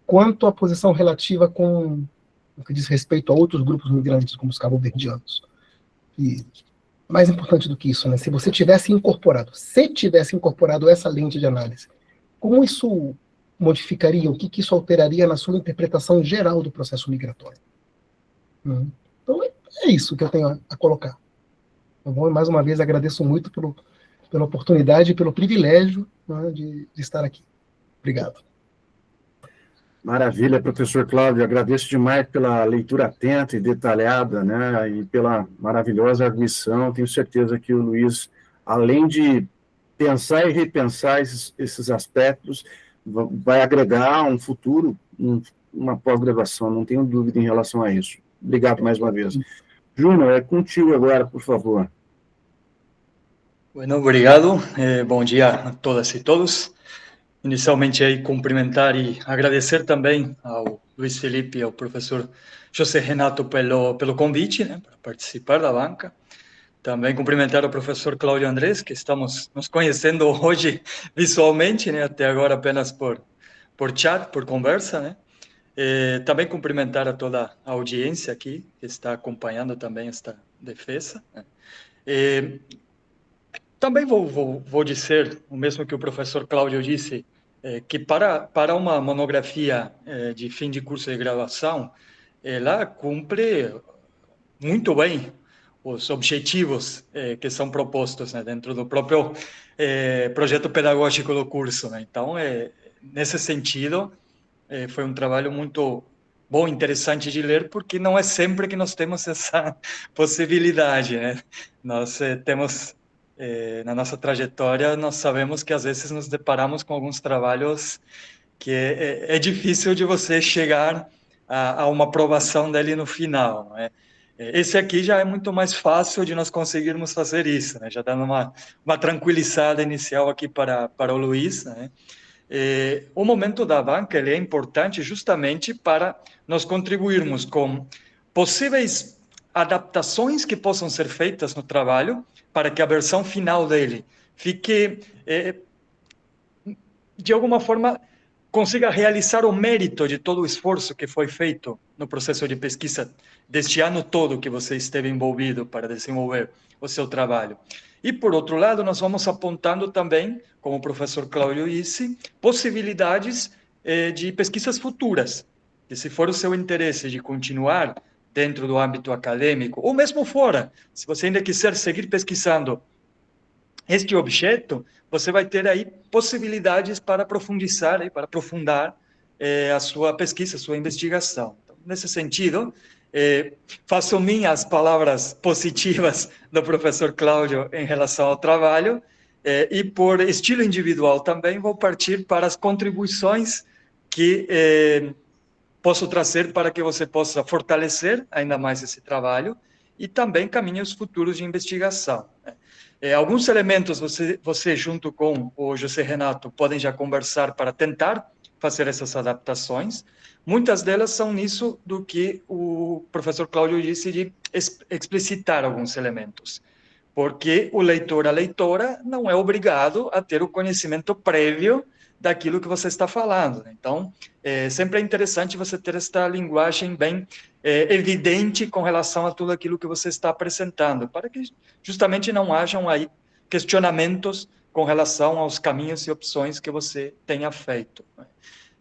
quanto a posição relativa com o que diz respeito a outros grupos migrantes, como os cabo-verdianos? E mais importante do que isso, né, se tivesse incorporado essa lente de análise, como isso modificaria, o que isso alteraria na sua interpretação geral do processo migratório? Então, é isso que eu tenho a colocar. Tá bom? E mais uma vez agradeço muito pela oportunidade e pelo privilégio, né, de estar aqui. Obrigado. Maravilha, professor Cláudio, agradeço demais pela leitura atenta e detalhada, né, e pela maravilhosa arguição. Tenho certeza que o Luiz, além de pensar e repensar esses aspectos, vai agregar um futuro, uma pós-graduação, não tenho dúvida em relação a isso. Obrigado mais uma vez. Júnior, é contigo agora, por favor. Bueno, obrigado. Bom dia a todas e todos. Inicialmente, aí, cumprimentar e agradecer também ao Luiz Felipe e ao professor José Renato pelo convite, né, para participar da banca. Também cumprimentar o professor Cláudio Andrés, que estamos nos conhecendo hoje visualmente, né, até agora apenas por chat, por conversa, né. Também cumprimentar a toda a audiência aqui, que está acompanhando também esta defesa, né. Também vou dizer, o mesmo que o professor Cláudio disse, que para uma monografia de fim de curso de graduação, ela cumpre muito bem os objetivos que são propostos, né, dentro do próprio projeto pedagógico do curso, né? Então, nesse sentido, foi um trabalho muito bom, interessante de ler, porque não é sempre que nós temos essa possibilidade, né? Nós temos, na nossa trajetória, nós sabemos que às vezes nos deparamos com alguns trabalhos que é difícil de você chegar a uma aprovação dele no final, né? Esse aqui já é muito mais fácil de nós conseguirmos fazer isso, né? Já dando uma tranquilizada inicial aqui para o Luiz, né? O momento da banca ele é importante justamente para nós contribuirmos com possíveis adaptações que possam ser feitas no trabalho para que a versão final dele fique, de alguma forma, consiga realizar o mérito de todo o esforço que foi feito no processo de pesquisa deste ano todo que você esteve envolvido para desenvolver o seu trabalho. E, por outro lado, nós vamos apontando também, como o professor Cláudio disse, possibilidades de pesquisas futuras, que se for o seu interesse de continuar dentro do âmbito acadêmico, ou mesmo fora, se você ainda quiser seguir pesquisando este objeto, você vai ter aí possibilidades para profundizar e para aprofundar a sua pesquisa, a sua investigação. Então, nesse sentido, faço minhas palavras positivas do professor Cláudio em relação ao trabalho e, por estilo individual também, vou partir para as contribuições que posso trazer para que você possa fortalecer ainda mais esse trabalho e também caminhos futuros de investigação, né? Alguns elementos você junto com o José Renato podem já conversar para tentar fazer essas adaptações. Muitas delas são nisso do que o professor Cláudio disse de explicitar alguns elementos, porque o leitor, a leitora, não é obrigado a ter o conhecimento prévio daquilo que você está falando. Então, sempre é interessante você ter esta linguagem bem evidente com relação a tudo aquilo que você está apresentando, para que justamente não hajam aí questionamentos com relação aos caminhos e opções que você tenha feito.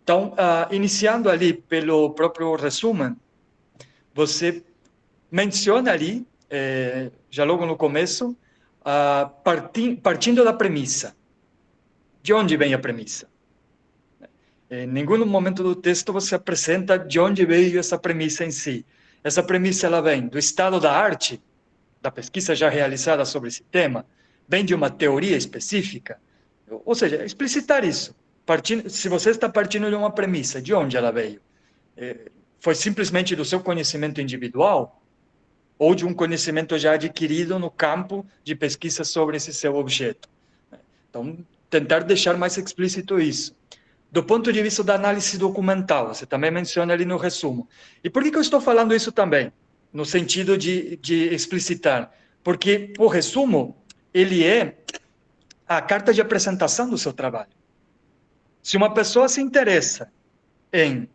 Então, iniciando ali pelo próprio resumo, você menciona ali, já logo no começo, partindo da premissa. De onde vem a premissa? Em nenhum momento do texto você apresenta de onde veio essa premissa em si. Essa premissa ela vem do estado da arte, da pesquisa já realizada sobre esse tema, vem de uma teoria específica. Ou seja, explicitar isso. Se você está partindo de uma premissa, de onde ela veio? Foi simplesmente do seu conhecimento individual? Ou de um conhecimento já adquirido no campo de pesquisa sobre esse seu objeto? Então, tentar deixar mais explícito isso. Do ponto de vista da análise documental, você também menciona ali no resumo. E por que eu estou falando isso também? No sentido de explicitar. Porque o resumo, ele é a carta de apresentação do seu trabalho. Se uma pessoa se interessa em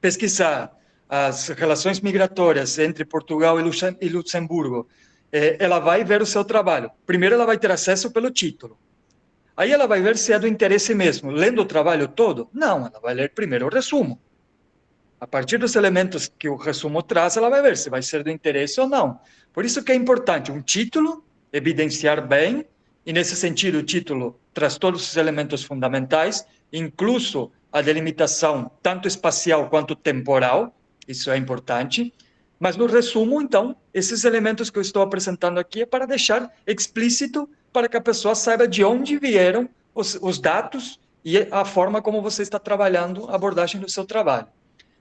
pesquisar as relações migratórias entre Portugal e Luxemburgo, ela vai ver o seu trabalho. Primeiro, ela vai ter acesso pelo título. Aí ela vai ver se é do interesse mesmo. Lendo o trabalho todo? Não, ela vai ler primeiro o resumo. A partir dos elementos que o resumo traz, ela vai ver se vai ser do interesse ou não. Por isso que é importante um título, evidenciar bem, e nesse sentido o título traz todos os elementos fundamentais, incluso a delimitação tanto espacial quanto temporal, isso é importante. Mas no resumo, então, esses elementos que eu estou apresentando aqui é para deixar explícito para que a pessoa saiba de onde vieram os dados e a forma como você está trabalhando a abordagem do seu trabalho.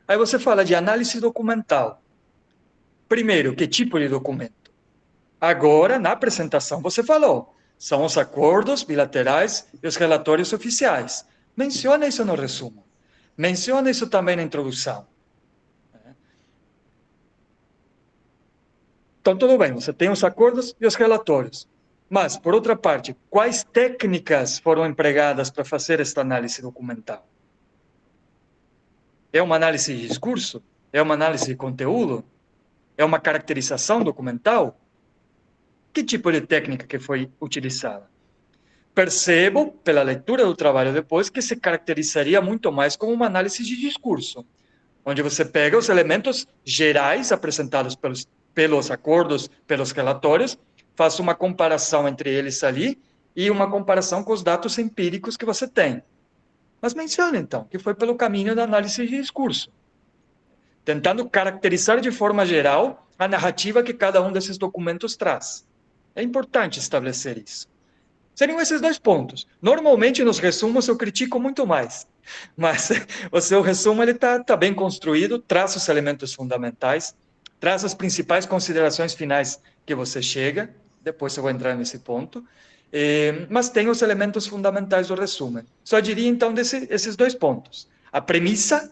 Aí você fala de análise documental. Primeiro, que tipo de documento? Agora, na apresentação, você falou, são os acordos bilaterais e os relatórios oficiais. Menciona isso no resumo. Menciona isso também na introdução. Então, tudo bem, você tem os acordos e os relatórios. Mas, por outra parte, quais técnicas foram empregadas para fazer esta análise documental? É uma análise de discurso? É uma análise de conteúdo? É uma caracterização documental? Que tipo de técnica que foi utilizada? Percebo, pela leitura do trabalho depois, que se caracterizaria muito mais como uma análise de discurso, onde você pega os elementos gerais apresentados pelos acordos, pelos relatórios, faça uma comparação entre eles ali e uma comparação com os dados empíricos que você tem. Mas mencione, então, que foi pelo caminho da análise de discurso, tentando caracterizar de forma geral a narrativa que cada um desses documentos traz. É importante estabelecer isso. Seriam esses 2 pontos. Normalmente, nos resumos, eu critico muito mais. Mas o seu resumo está bem construído, traz os elementos fundamentais, traz as principais considerações finais que você chega, depois eu vou entrar nesse ponto, mas tem os elementos fundamentais do resumo. Só diria, então, esses 2 pontos. A premissa,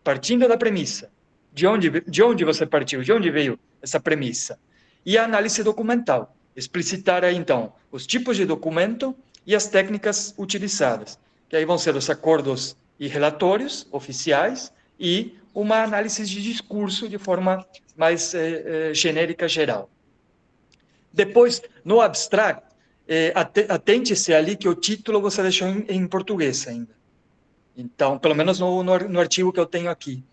partindo da premissa, de onde você partiu, de onde veio essa premissa, e a análise documental. Explicitar aí, então, os tipos de documento e as técnicas utilizadas, que aí vão ser os acordos e relatórios oficiais e uma análise de discurso de forma mais genérica, geral. Depois, no abstract, atente-se ali que o título você deixou em português ainda. Então, pelo menos no artigo que eu tenho aqui.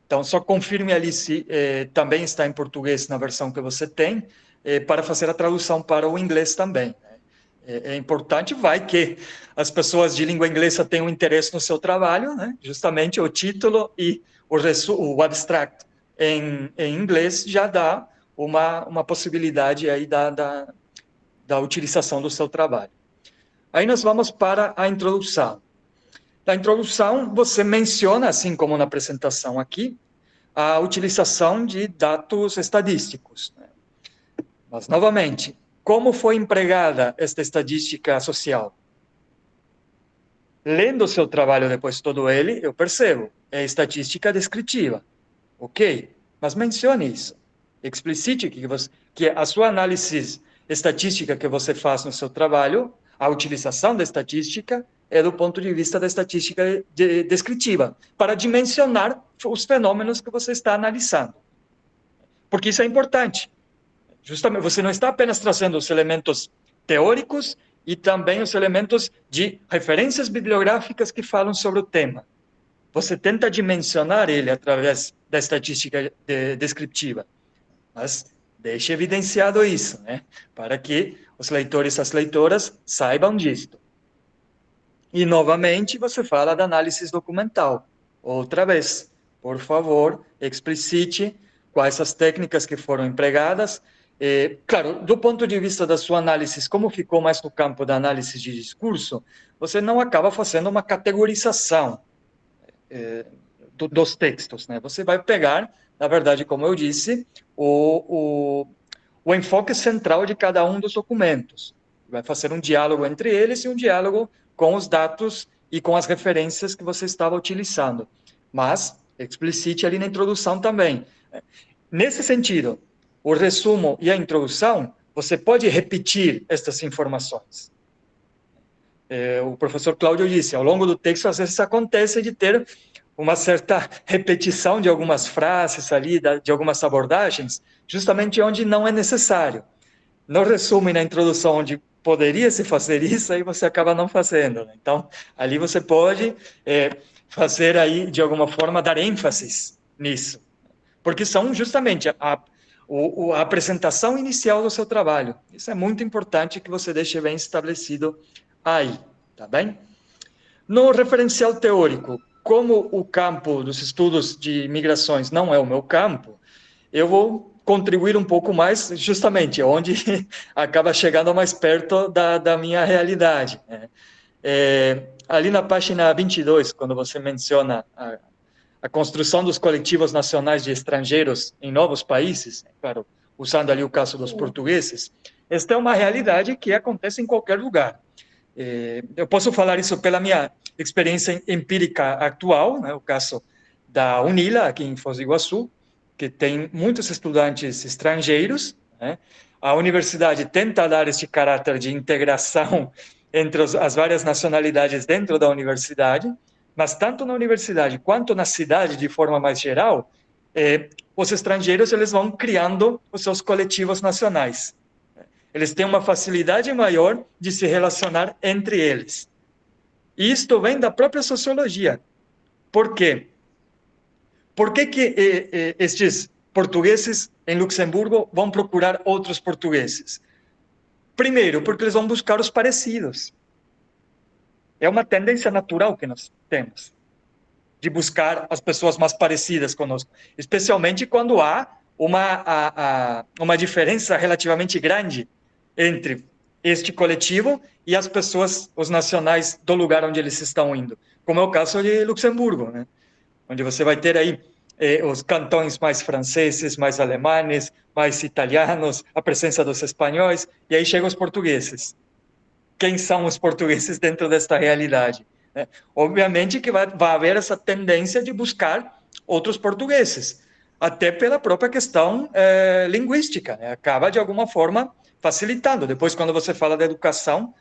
Então, só confirme ali se também está em português na versão que você tem, para fazer a tradução para o inglês também. É importante, vai que as pessoas de língua inglesa tenham interesse no seu trabalho, né? Justamente o título e o abstract em inglês já dá uma possibilidade aí da utilização do seu trabalho. Aí nós vamos para a introdução. Na introdução, você menciona, assim como na apresentação aqui, a utilização de dados estadísticos, né? Mas, novamente, como foi empregada esta estatística social? Lendo o seu trabalho depois todo ele, eu percebo, é estatística descritiva. Ok? Mas mencione isso. Explicite que a sua análise estatística que você faz no seu trabalho, a utilização da estatística é do ponto de vista da estatística descritiva, para dimensionar os fenômenos que você está analisando. Porque isso é importante. Justamente, você não está apenas trazendo os elementos teóricos e também os elementos de referências bibliográficas que falam sobre o tema. Você tenta dimensionar ele através da estatística descritiva. Mas deixe evidenciado isso, né? Para que os leitores e as leitoras saibam disto. E, novamente, você fala da análise documental. Outra vez, por favor, explicite quais as técnicas que foram empregadas. Claro, do ponto de vista da sua análise, como ficou mais no campo da análise de discurso, você não acaba fazendo uma categorização dos textos, né? Você vai pegar, na verdade, como eu disse, o enfoque central de cada um dos documentos. Vai fazer um diálogo entre eles e um diálogo com os dados e com as referências que você estava utilizando. Mas explicite ali na introdução também. Nesse sentido, o resumo e a introdução, você pode repetir estas informações. O professor Cláudio disse, ao longo do texto, às vezes acontece de ter uma certa repetição de algumas frases ali, de algumas abordagens, justamente onde não é necessário. No resumo e na introdução, onde poderia se fazer isso, aí você acaba não fazendo, né? Então, ali você pode fazer aí, de alguma forma, dar ênfase nisso. Porque são justamente a apresentação inicial do seu trabalho. Isso é muito importante que você deixe bem estabelecido aí, tá bem? No referencial teórico, como o campo dos estudos de migrações não é o meu campo, eu vou contribuir um pouco mais, justamente, onde acaba chegando mais perto da minha realidade, né? Ali na página 22, quando você menciona a construção dos coletivos nacionais de estrangeiros em novos países, claro, usando ali o caso dos portugueses, esta é uma realidade que acontece em qualquer lugar. Eu posso falar isso pela minha experiência empírica atual, né, o caso da UNILA, aqui em Foz do Iguaçu, que tem muitos estudantes estrangeiros, né? A universidade tenta dar este caráter de integração entre as várias nacionalidades dentro da universidade, mas tanto na universidade quanto na cidade, de forma mais geral, os estrangeiros eles vão criando os seus coletivos nacionais. Eles têm uma facilidade maior de se relacionar entre eles. E isto vem da própria sociologia. Por quê? Por que estes portugueses em Luxemburgo vão procurar outros portugueses? Primeiro, porque eles vão buscar os parecidos. É uma tendência natural que nós temos, de buscar as pessoas mais parecidas conosco, especialmente quando há uma diferença relativamente grande entre este coletivo e as pessoas, os nacionais do lugar onde eles estão indo, como é o caso de Luxemburgo, né? Onde você vai ter aí os cantões mais franceses, mais alemães, mais italianos, a presença dos espanhóis, e aí chegam os portugueses. Quem são os portugueses dentro desta realidade? Né? Obviamente que vai haver essa tendência de buscar outros portugueses, até pela própria questão linguística, né? Acaba, de alguma forma, facilitando. Depois, quando você fala de educação,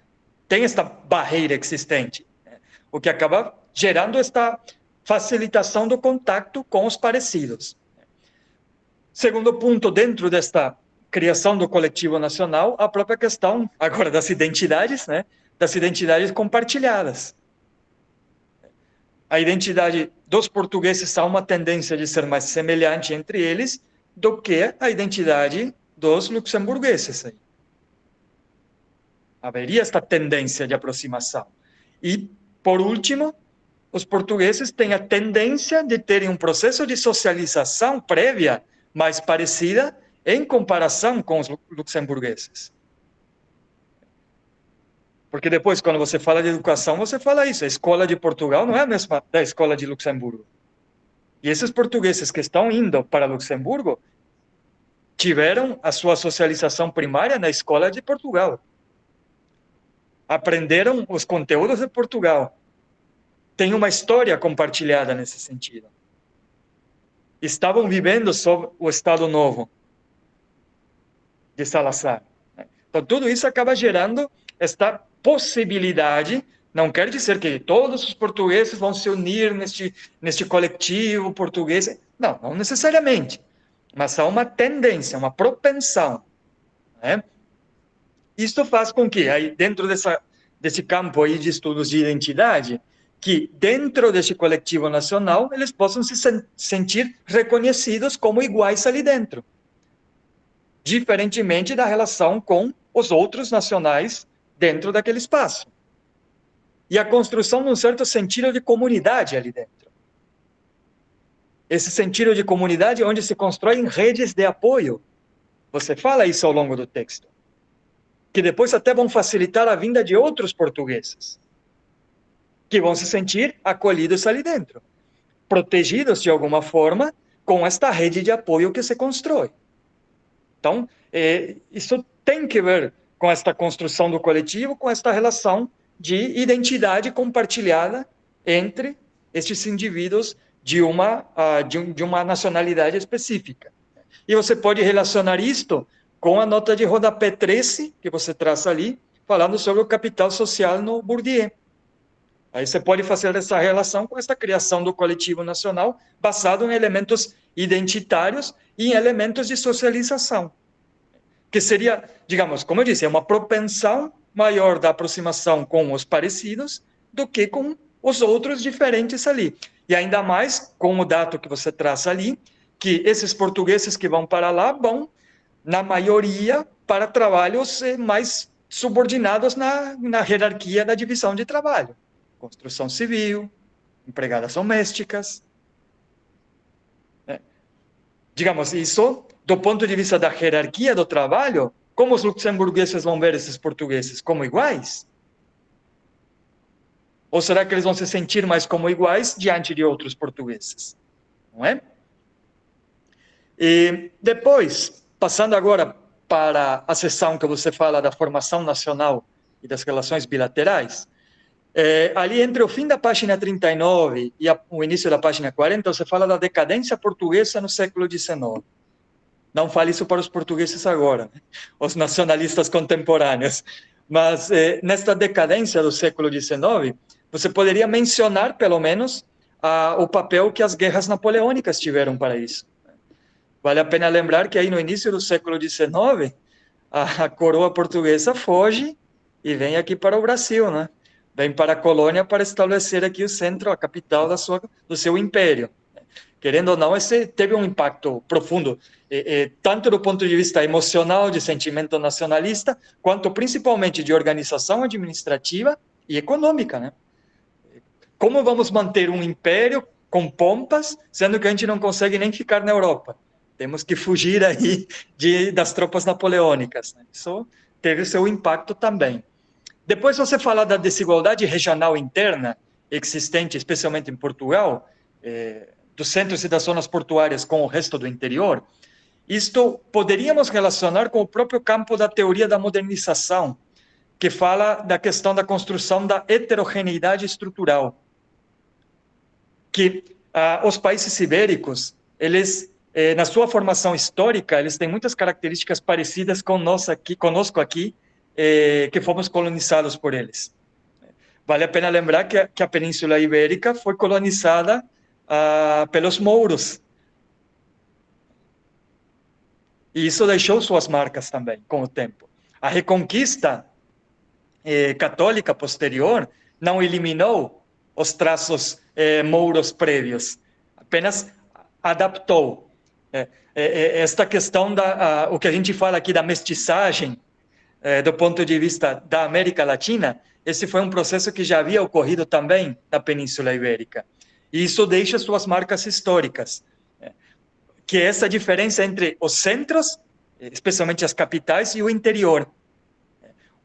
tem esta barreira existente, né? O que acaba gerando esta facilitação do contato com os parecidos. Segundo ponto, dentro desta criação do coletivo nacional, a própria questão, agora, das identidades, né? Das identidades compartilhadas. A identidade dos portugueses há uma tendência de ser mais semelhante entre eles do que a identidade dos luxemburgueses. Haveria esta tendência de aproximação. E, por último, os portugueses têm a tendência de terem um processo de socialização prévia mais parecida em comparação com os luxemburgueses. Porque depois, quando você fala de educação, você fala isso. A escola de Portugal não é a mesma da escola de Luxemburgo. E esses portugueses que estão indo para Luxemburgo tiveram a sua socialização primária na escola de Portugal. Aprenderam os conteúdos de Portugal. Tem uma história compartilhada nesse sentido. Estavam vivendo sob o Estado Novo de Salazar. Então, tudo isso acaba gerando esta possibilidade. Não quer dizer que todos os portugueses vão se unir neste coletivo português. Não, não necessariamente. Mas há uma tendência, uma propensão, né? Isto faz com que, aí, dentro desse campo aí de estudos de identidade, que dentro desse coletivo nacional eles possam se sentir reconhecidos como iguais ali dentro, diferentemente da relação com os outros nacionais dentro daquele espaço. E a construção de um certo sentido de comunidade ali dentro. Esse sentido de comunidade onde se constroem redes de apoio. Você fala isso ao longo do texto. Que depois até vão facilitar a vinda de outros portugueses, que vão se sentir acolhidos ali dentro, protegidos de alguma forma com esta rede de apoio que se constrói. Então, isso tem que ver com esta construção do coletivo, com esta relação de identidade compartilhada entre estes indivíduos de uma nacionalidade específica. E você pode relacionar isto com a nota de rodapé 13, que você traz ali, falando sobre o capital social no Bourdieu. Aí você pode fazer essa relação com essa criação do coletivo nacional, baseado em elementos identitários e em elementos de socialização. Que seria, digamos, como eu disse, uma propensão maior da aproximação com os parecidos do que com os outros diferentes ali. E ainda mais com o dado que você traz ali, que esses portugueses que vão para lá vão, na maioria, para trabalhos mais subordinados na hierarquia da divisão de trabalho. Construção civil, empregadas domésticas. Digamos, isso, do ponto de vista da hierarquia do trabalho, como os luxemburgueses vão ver esses portugueses? Como iguais? Ou será que eles vão se sentir mais como iguais diante de outros portugueses? Não é? E depois, passando agora para a seção que você fala da formação nacional e das relações bilaterais, ali entre o fim da página 39 e o início da página 40, você fala da decadência portuguesa no século XIX. Não fale isso para os portugueses agora, né? Os nacionalistas contemporâneos. Mas nesta decadência do século XIX, você poderia mencionar, pelo menos, o papel que as guerras napoleônicas tiveram para isso. Vale a pena lembrar que aí no início do século XIX, a coroa portuguesa foge e vem aqui para o Brasil, né? Vem para a colônia para estabelecer aqui o centro, a capital do seu império. Querendo ou não, esse teve um impacto profundo, tanto do ponto de vista emocional, de sentimento nacionalista, quanto principalmente de organização administrativa e econômica, né? Como vamos manter um império com pompas, sendo que a gente não consegue nem ficar na Europa? Temos que fugir aí das tropas napoleônicas, né? Isso teve seu impacto também. Depois você fala da desigualdade regional interna existente, especialmente em Portugal, dos centros e das zonas portuárias com o resto do interior. Isto poderíamos relacionar com o próprio campo da teoria da modernização, que fala da questão da construção da heterogeneidade estrutural, que os países ibéricos, eles, na sua formação histórica, eles têm muitas características parecidas conosco aqui, que fomos colonizados por eles. Vale a pena lembrar que a Península Ibérica foi colonizada pelos mouros. E isso deixou suas marcas também, com o tempo. A reconquista católica posterior não eliminou os traços mouros prévios, apenas adaptou. Esta questão o que a gente fala aqui da mestiçagem, do ponto de vista da América Latina, esse foi um processo que já havia ocorrido também na Península Ibérica. E isso deixa suas marcas históricas, que é essa diferença entre os centros, especialmente as capitais, e o interior.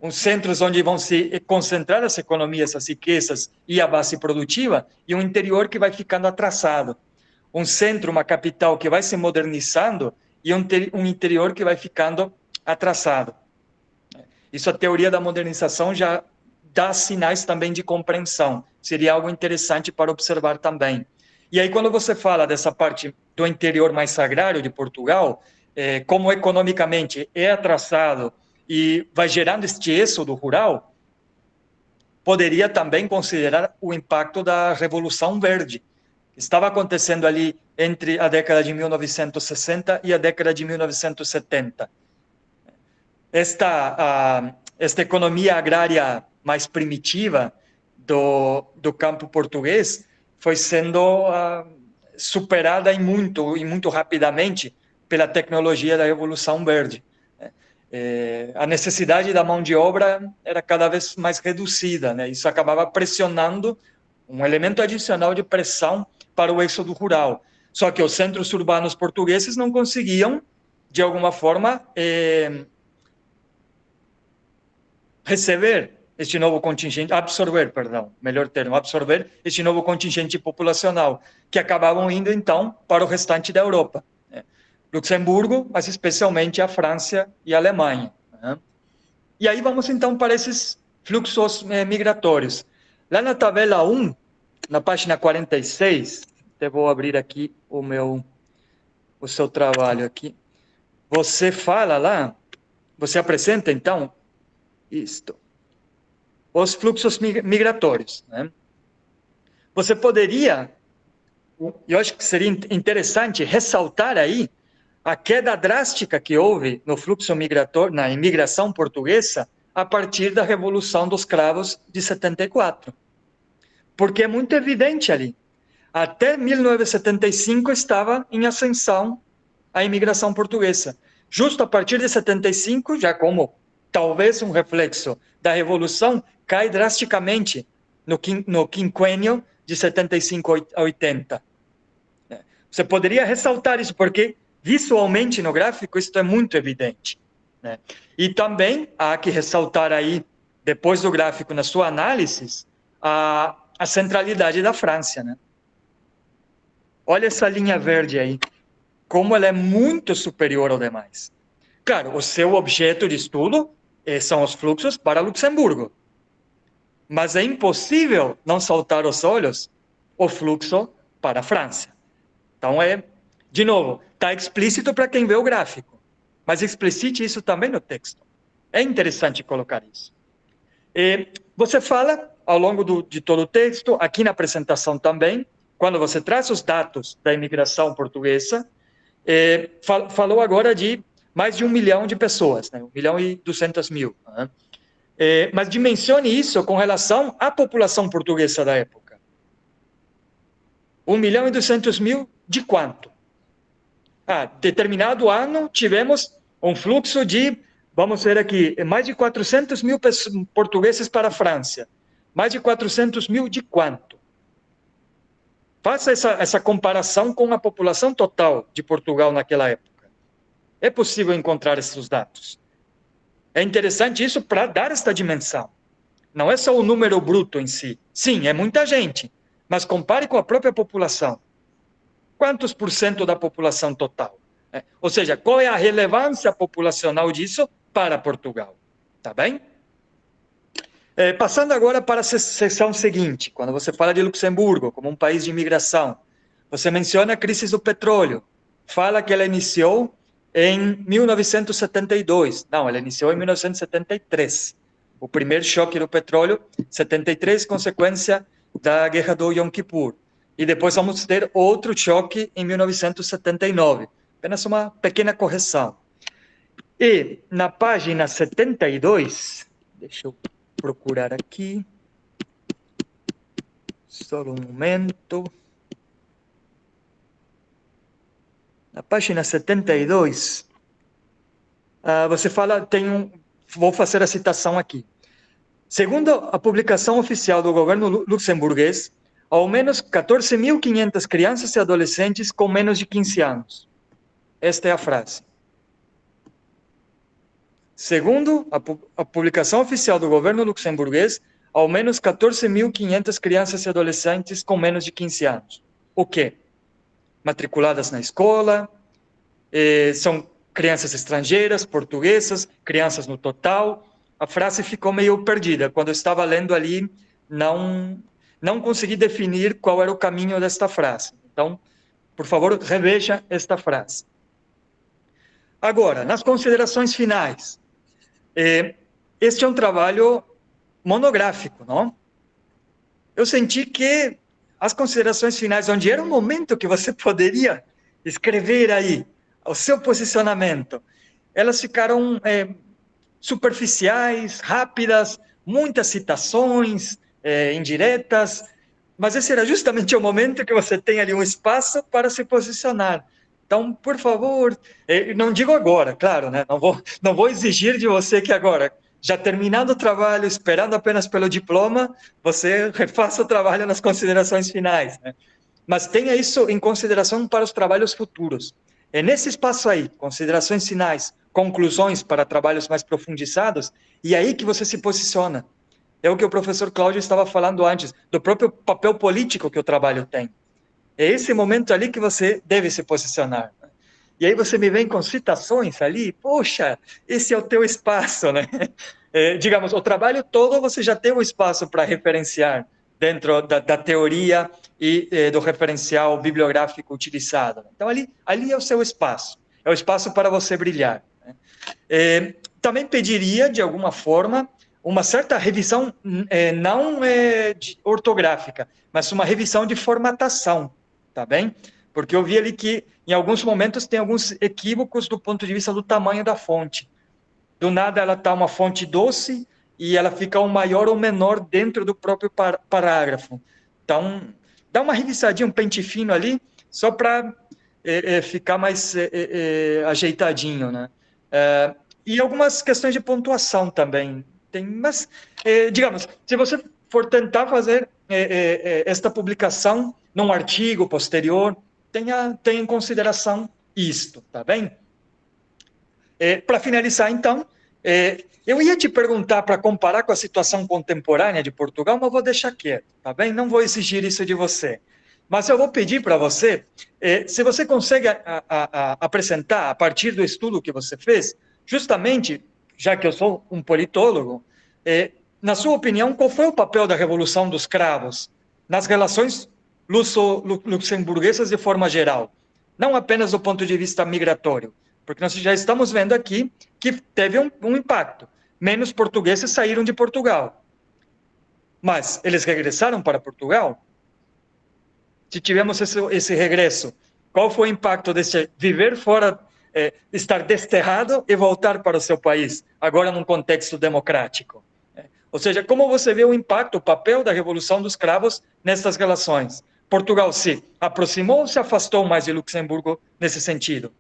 Os centros onde vão se concentrar as economias, as riquezas e a base produtiva, e um interior que vai ficando atrasado. Um centro, uma capital que vai se modernizando, e um interior que vai ficando atrasado. Isso a teoria da modernização já dá sinais também de compreensão. Seria algo interessante para observar também. E aí, quando você fala dessa parte do interior mais agrário de Portugal, como economicamente é atrasado e vai gerando este êxodo rural, poderia também considerar o impacto da Revolução Verde, que estava acontecendo ali entre a década de 1960 e a década de 1970. Esta economia agrária mais primitiva do campo português foi sendo superada e muito rapidamente pela tecnologia da Revolução Verde. A necessidade da mão de obra era cada vez mais reduzida, né? Isso acabava pressionando um elemento adicional de pressão para o êxodo rural. Só que os centros urbanos portugueses não conseguiam, de alguma forma, absorver este novo contingente populacional, que acabavam indo, então, para o restante da Europa. Luxemburgo, mas especialmente a França e a Alemanha. E aí vamos, então, para esses fluxos migratórios. Lá na tabela 1, na página 46, eu vou abrir aqui o seu trabalho aqui. Você fala lá, você apresenta, então, os fluxos migratórios, né? Você poderia, eu acho que seria interessante ressaltar aí a queda drástica que houve no fluxo migratório, na imigração portuguesa, a partir da Revolução dos Cravos de 74. Porque é muito evidente ali. Até 1975 estava em ascensão a imigração portuguesa. Justo a partir de 75, já como talvez um reflexo da Revolução, cai drasticamente no quinquênio de 75 a 80. Você poderia ressaltar isso, porque visualmente no gráfico isso é muito evidente. E também há que ressaltar aí, depois do gráfico, na sua análise, a centralidade da França. Né? Olha essa linha verde aí, como ela é muito superior ao demais. Claro, o seu objeto de estudo são os fluxos para Luxemburgo. Mas é impossível não saltar os olhos o fluxo para a França. Então, de novo, está explícito para quem vê o gráfico, mas explicite isso também no texto. É interessante colocar isso. Você fala, ao longo de todo o texto, aqui na apresentação também, quando você traz os dados da imigração portuguesa, falou agora de mais de 1 milhão de pessoas, né? 1.200.000. Né? Mas dimensione isso com relação à população portuguesa da época. 1.200.000 de quanto? Determinado ano, tivemos um fluxo de, vamos ver aqui, mais de 400.000 portugueses para a França. Mais de 400.000 de quanto? Faça essa comparação com a população total de Portugal naquela época. É possível encontrar esses dados. É interessante isso para dar esta dimensão. Não é só o número bruto em si. Sim, é muita gente, mas compare com a própria população. Quantos por cento da população total? Ou seja, qual é a relevância populacional disso para Portugal? Tá bem? Passando agora para a seção seguinte, quando você fala de Luxemburgo como um país de imigração, você menciona a crise do petróleo, fala que ela iniciou em 1972, não, ela iniciou em 1973, o primeiro choque do petróleo, 73, consequência da guerra do Yom Kippur, e depois vamos ter outro choque em 1979, apenas uma pequena correção. E na página 72, deixa eu procurar aqui, só um momento. Na página 72, você fala, vou fazer a citação aqui. Segundo a publicação oficial do governo luxemburguês, ao menos 14.500 crianças e adolescentes com menos de 15 anos. Esta é a frase. Segundo a publicação oficial do governo luxemburguês, ao menos 14.500 crianças e adolescentes com menos de 15 anos. O quê? Matriculadas na escola, são crianças estrangeiras, portuguesas, crianças no total. A frase ficou meio perdida. Quando eu estava lendo ali, não consegui definir qual era o caminho desta frase. Então, por favor, reveja esta frase. Agora, nas considerações finais. Este é um trabalho monográfico, não? Eu senti que as considerações finais, onde era um momento que você poderia escrever aí o seu posicionamento, elas ficaram superficiais, rápidas, muitas citações indiretas, mas esse era justamente o momento que você tem ali um espaço para se posicionar. Então, por favor, não digo agora, claro, né? Não vou exigir de você que agora, já terminando o trabalho, esperando apenas pelo diploma, você refaça o trabalho nas considerações finais, né? Mas tenha isso em consideração para os trabalhos futuros. É nesse espaço aí, considerações finais, conclusões para trabalhos mais profundizados, e é aí que você se posiciona. É o que o professor Cláudio estava falando antes, do próprio papel político que o trabalho tem. É esse momento ali que você deve se posicionar. E aí você me vem com citações ali, poxa, esse é o teu espaço, né? Digamos, o trabalho todo você já tem um espaço para referenciar dentro da teoria e do referencial bibliográfico utilizado. Então, ali é o seu espaço, é o espaço para você brilhar. Né? Também pediria, de alguma forma, uma certa revisão, não ortográfica, mas uma revisão de formatação. Tá bem? Porque eu vi ali que, em alguns momentos, tem alguns equívocos do ponto de vista do tamanho da fonte. Do nada, ela está uma fonte doce e ela fica um maior ou menor dentro do próprio parágrafo. Então, dá uma revisadinha, um pente fino ali, só para ficar mais ajeitadinho, né? E algumas questões de pontuação também. Mas, digamos, se você for tentar fazer esta publicação num artigo posterior, tenha em consideração isto, tá bem? Para finalizar, então, eu ia te perguntar para comparar com a situação contemporânea de Portugal, mas vou deixar quieto, tá bem? Não vou exigir isso de você. Mas eu vou pedir para você, se você consegue apresentar, a partir do estudo que você fez, justamente, já que eu sou um politólogo, na sua opinião, qual foi o papel da Revolução dos Cravos nas relações luxemburguesas de forma geral? Não apenas do ponto de vista migratório, porque nós já estamos vendo aqui que teve um impacto. Menos portugueses saíram de Portugal. Mas eles regressaram para Portugal? Se tivemos esse regresso, qual foi o impacto desse viver fora, estar desterrado e voltar para o seu país, agora num contexto democrático? Ou seja, como você vê o impacto, o papel da Revolução dos Cravos nessas relações? Portugal se aproximou ou se afastou mais de Luxemburgo nesse sentido?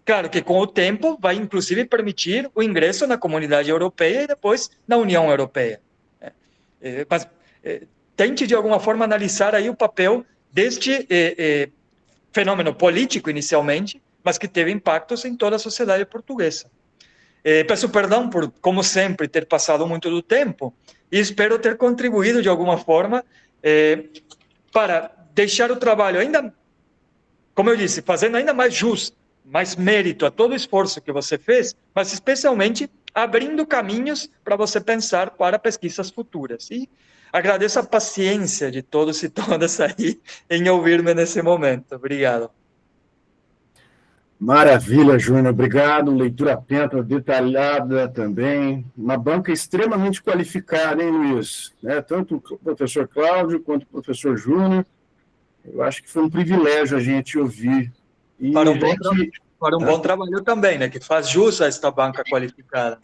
Claro que com o tempo vai inclusive permitir o ingresso na comunidade europeia e depois na União Europeia. Mas tente de alguma forma analisar aí o papel deste fenômeno político inicialmente, mas que teve impactos em toda a sociedade portuguesa. Peço perdão por, como sempre, ter passado muito do tempo e espero ter contribuído de alguma forma para deixar o trabalho ainda, como eu disse, fazendo ainda mais justo, mais mérito a todo o esforço que você fez, mas especialmente abrindo caminhos para você pensar para pesquisas futuras. E agradeço a paciência de todos e todas aí em ouvir-me nesse momento. Obrigado. Maravilha, Júnior, obrigado. Leitura atenta, detalhada também. Uma banca extremamente qualificada, hein, Luiz? Tanto o professor Cláudio quanto o professor Júnior. Eu acho que foi um privilégio a gente ouvir. E para um bom trabalho também, né? Que faz jus a esta banca qualificada.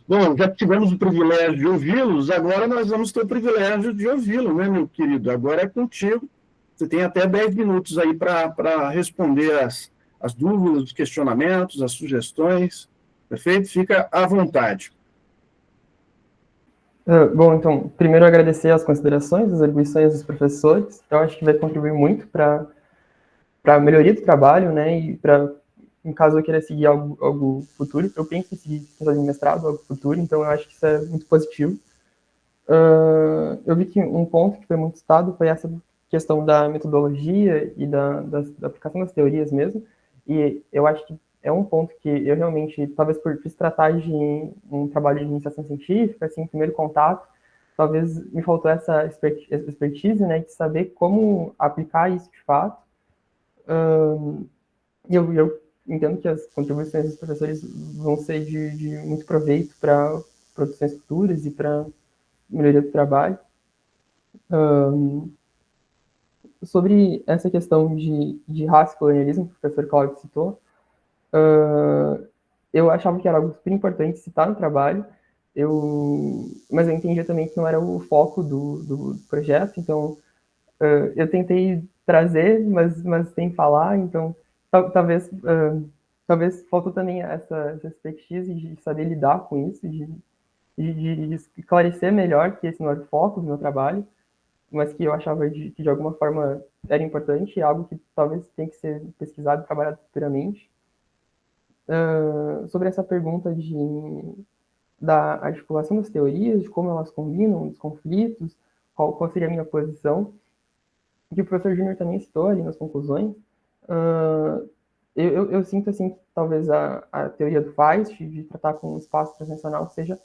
Bom, já tivemos o privilégio de ouvi-los, agora nós vamos ter o privilégio de ouvi-lo, né, meu querido? Agora é contigo. Você tem até 10 minutos aí para responder as dúvidas, os questionamentos, as sugestões. Perfeito? Fica à vontade. Bom, então, primeiro agradecer as considerações, as arguições dos professores. Eu acho que vai contribuir muito para a melhoria do trabalho, né, e para, em caso eu queira seguir algo futuro, eu penso em seguir fazer mestrado, algo futuro, então eu acho que isso é muito positivo. Eu vi que um ponto que foi muito citado foi essa questão da metodologia e da aplicação das teorias mesmo, e eu acho que é um ponto que eu realmente, talvez por se tratar de um trabalho de iniciação científica, assim, primeiro contato, talvez me faltou essa expertise, né, de saber como aplicar isso de fato. E eu entendo que as contribuições dos professores vão ser de muito proveito para produções futuras e para melhoria do trabalho. Sobre essa questão de raça e colonialismo, que o professor Cláudio citou, eu achava que era algo super importante citar no trabalho, mas eu entendia também que não era o foco do projeto, então eu tentei trazer, mas sem falar, então talvez faltou também essa expertise de saber lidar com isso, de esclarecer melhor que esse não era o foco do meu trabalho, mas que eu achava que de alguma forma era importante, algo que talvez tenha que ser pesquisado e trabalhado futuramente. Sobre essa pergunta da articulação das teorias, de como elas combinam, os conflitos, qual seria a minha posição, que o professor Júnior também citou ali nas conclusões, eu sinto assim que talvez a teoria do Feist, de tratar com o espaço transnacional, seja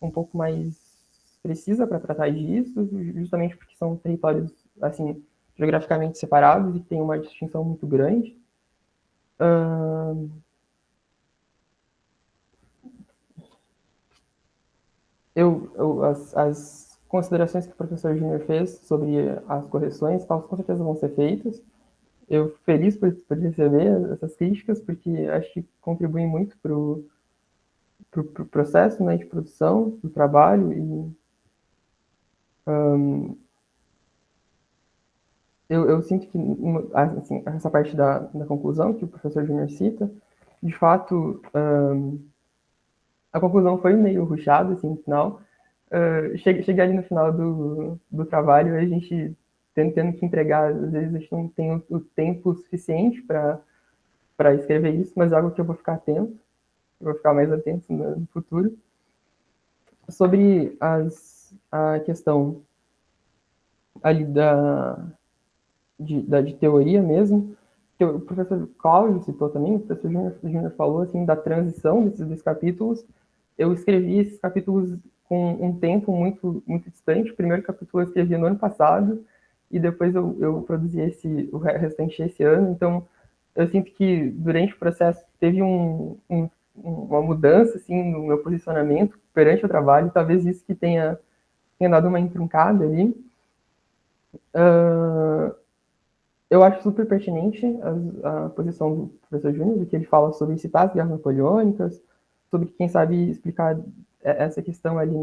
um pouco mais precisa para tratar disso, justamente porque são territórios assim geograficamente separados e que tem uma distinção muito grande. As considerações que o professor Júnior fez sobre as correções, com certeza vão ser feitas. Eu fico feliz por receber essas críticas, porque acho que contribuem muito para o processo, né, de produção do trabalho. E eu sinto que assim, essa parte da conclusão que o professor Júnior cita, de fato, a conclusão foi meio rushada, assim, no final. Chegar ali no final do trabalho, a gente tendo que entregar, às vezes a gente não tem o tempo suficiente para escrever isso, mas é algo que eu vou ficar atento, eu vou ficar mais atento no futuro. Sobre a questão ali de teoria mesmo, que o professor Cláudio citou também, o professor Júnior falou assim, da transição desses capítulos. Eu escrevi esses capítulos com um tempo muito, muito distante. O primeiro capítulo eu escrevi no ano passado, e depois eu produzi o restante esse ano. Então, eu sinto que durante o processo teve uma mudança assim, no meu posicionamento perante o trabalho, talvez isso que tenha dado uma entroncada ali. Eu acho super pertinente a posição do professor Júnior, que ele fala sobre citar as guerras napoleônicas, sobre, quem sabe, explicar essa questão ali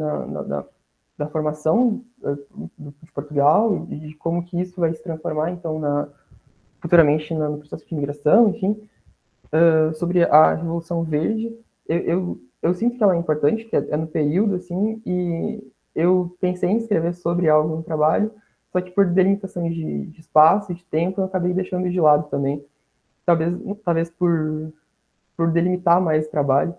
da formação de Portugal e de como que isso vai se transformar, então, futuramente no processo de imigração, enfim, sobre a Revolução Verde. Eu sinto que ela é importante, que é no período, assim, e eu pensei em escrever sobre algo no trabalho, só que por delimitações de espaço e de tempo, eu acabei deixando de lado também. Talvez por delimitar mais o trabalho.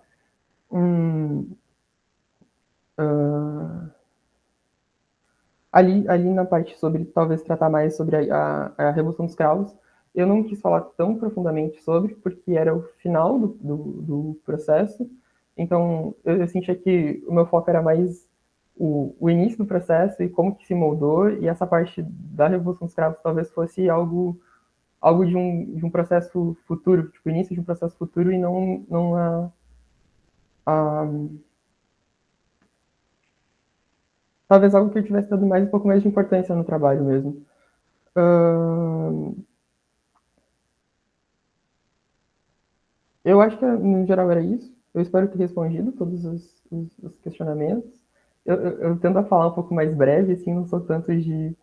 Ali na parte sobre, talvez, tratar mais sobre a Revolução dos Cravos, eu não quis falar tão profundamente sobre, porque era o final do processo, então eu sentia que o meu foco era mais o início do processo e como que se moldou, e essa parte da Revolução dos Cravos talvez fosse algo de um processo futuro, tipo, o início de um processo futuro e não talvez algo que eu tivesse dado um pouco mais de importância no trabalho mesmo. Eu acho que, no geral, era isso. Eu espero ter respondido todos os questionamentos. Eu tendo a falar um pouco mais breve, assim, não sou tanto de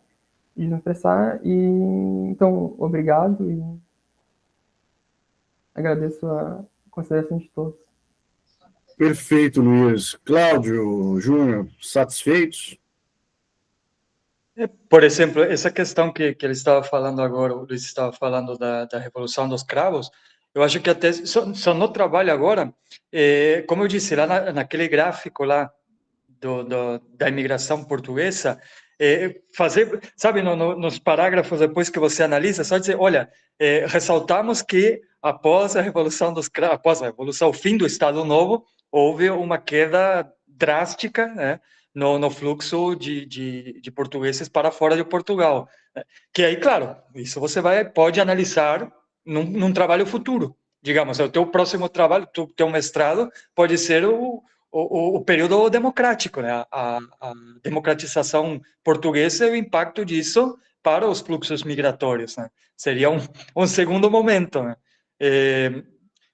me expressar. Então, obrigado e agradeço a consideração de todos. Perfeito, Luiz. Cláudio, Júnior, satisfeitos? Por exemplo, essa questão que ele estava falando agora, o Luiz estava falando da Revolução dos Cravos, eu acho que até só no trabalho agora, como eu disse, lá naquele gráfico lá da imigração portuguesa, fazer, sabe, nos parágrafos depois que você analisa, só dizer, olha, ressaltamos que após a Revolução dos Cravos, após a Revolução, o fim do Estado Novo, houve uma queda drástica, né, no fluxo de portugueses para fora de Portugal. Que aí, claro, isso você pode analisar num trabalho futuro. Digamos, o teu próximo trabalho, teu mestrado, pode ser o período democrático, né? A democratização portuguesa e o impacto disso para os fluxos migratórios, né? Seria um segundo momento, né?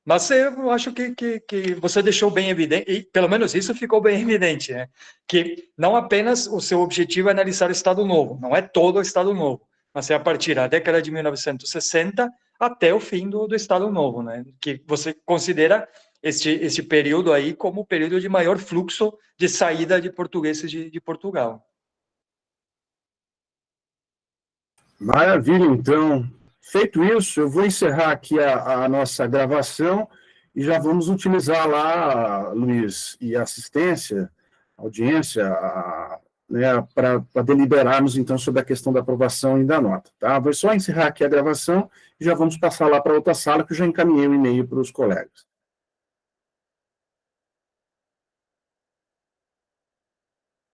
Mas eu acho que você deixou bem evidente, e pelo menos isso ficou bem evidente, né? Que não apenas o seu objetivo é analisar o Estado Novo, não é todo o Estado Novo, mas é a partir da década de 1960 até o fim do Estado Novo, né? Que você considera este período aí como o período de maior fluxo de saída de portugueses de Portugal. Maravilha, então. Feito isso, eu vou encerrar aqui a nossa gravação e já vamos utilizar lá, Luiz, e a assistência, a audiência, né, para deliberarmos, então, sobre a questão da aprovação e da nota. Tá? Vou só encerrar aqui a gravação e já vamos passar lá para outra sala, que eu já encaminhei o e-mail para os colegas.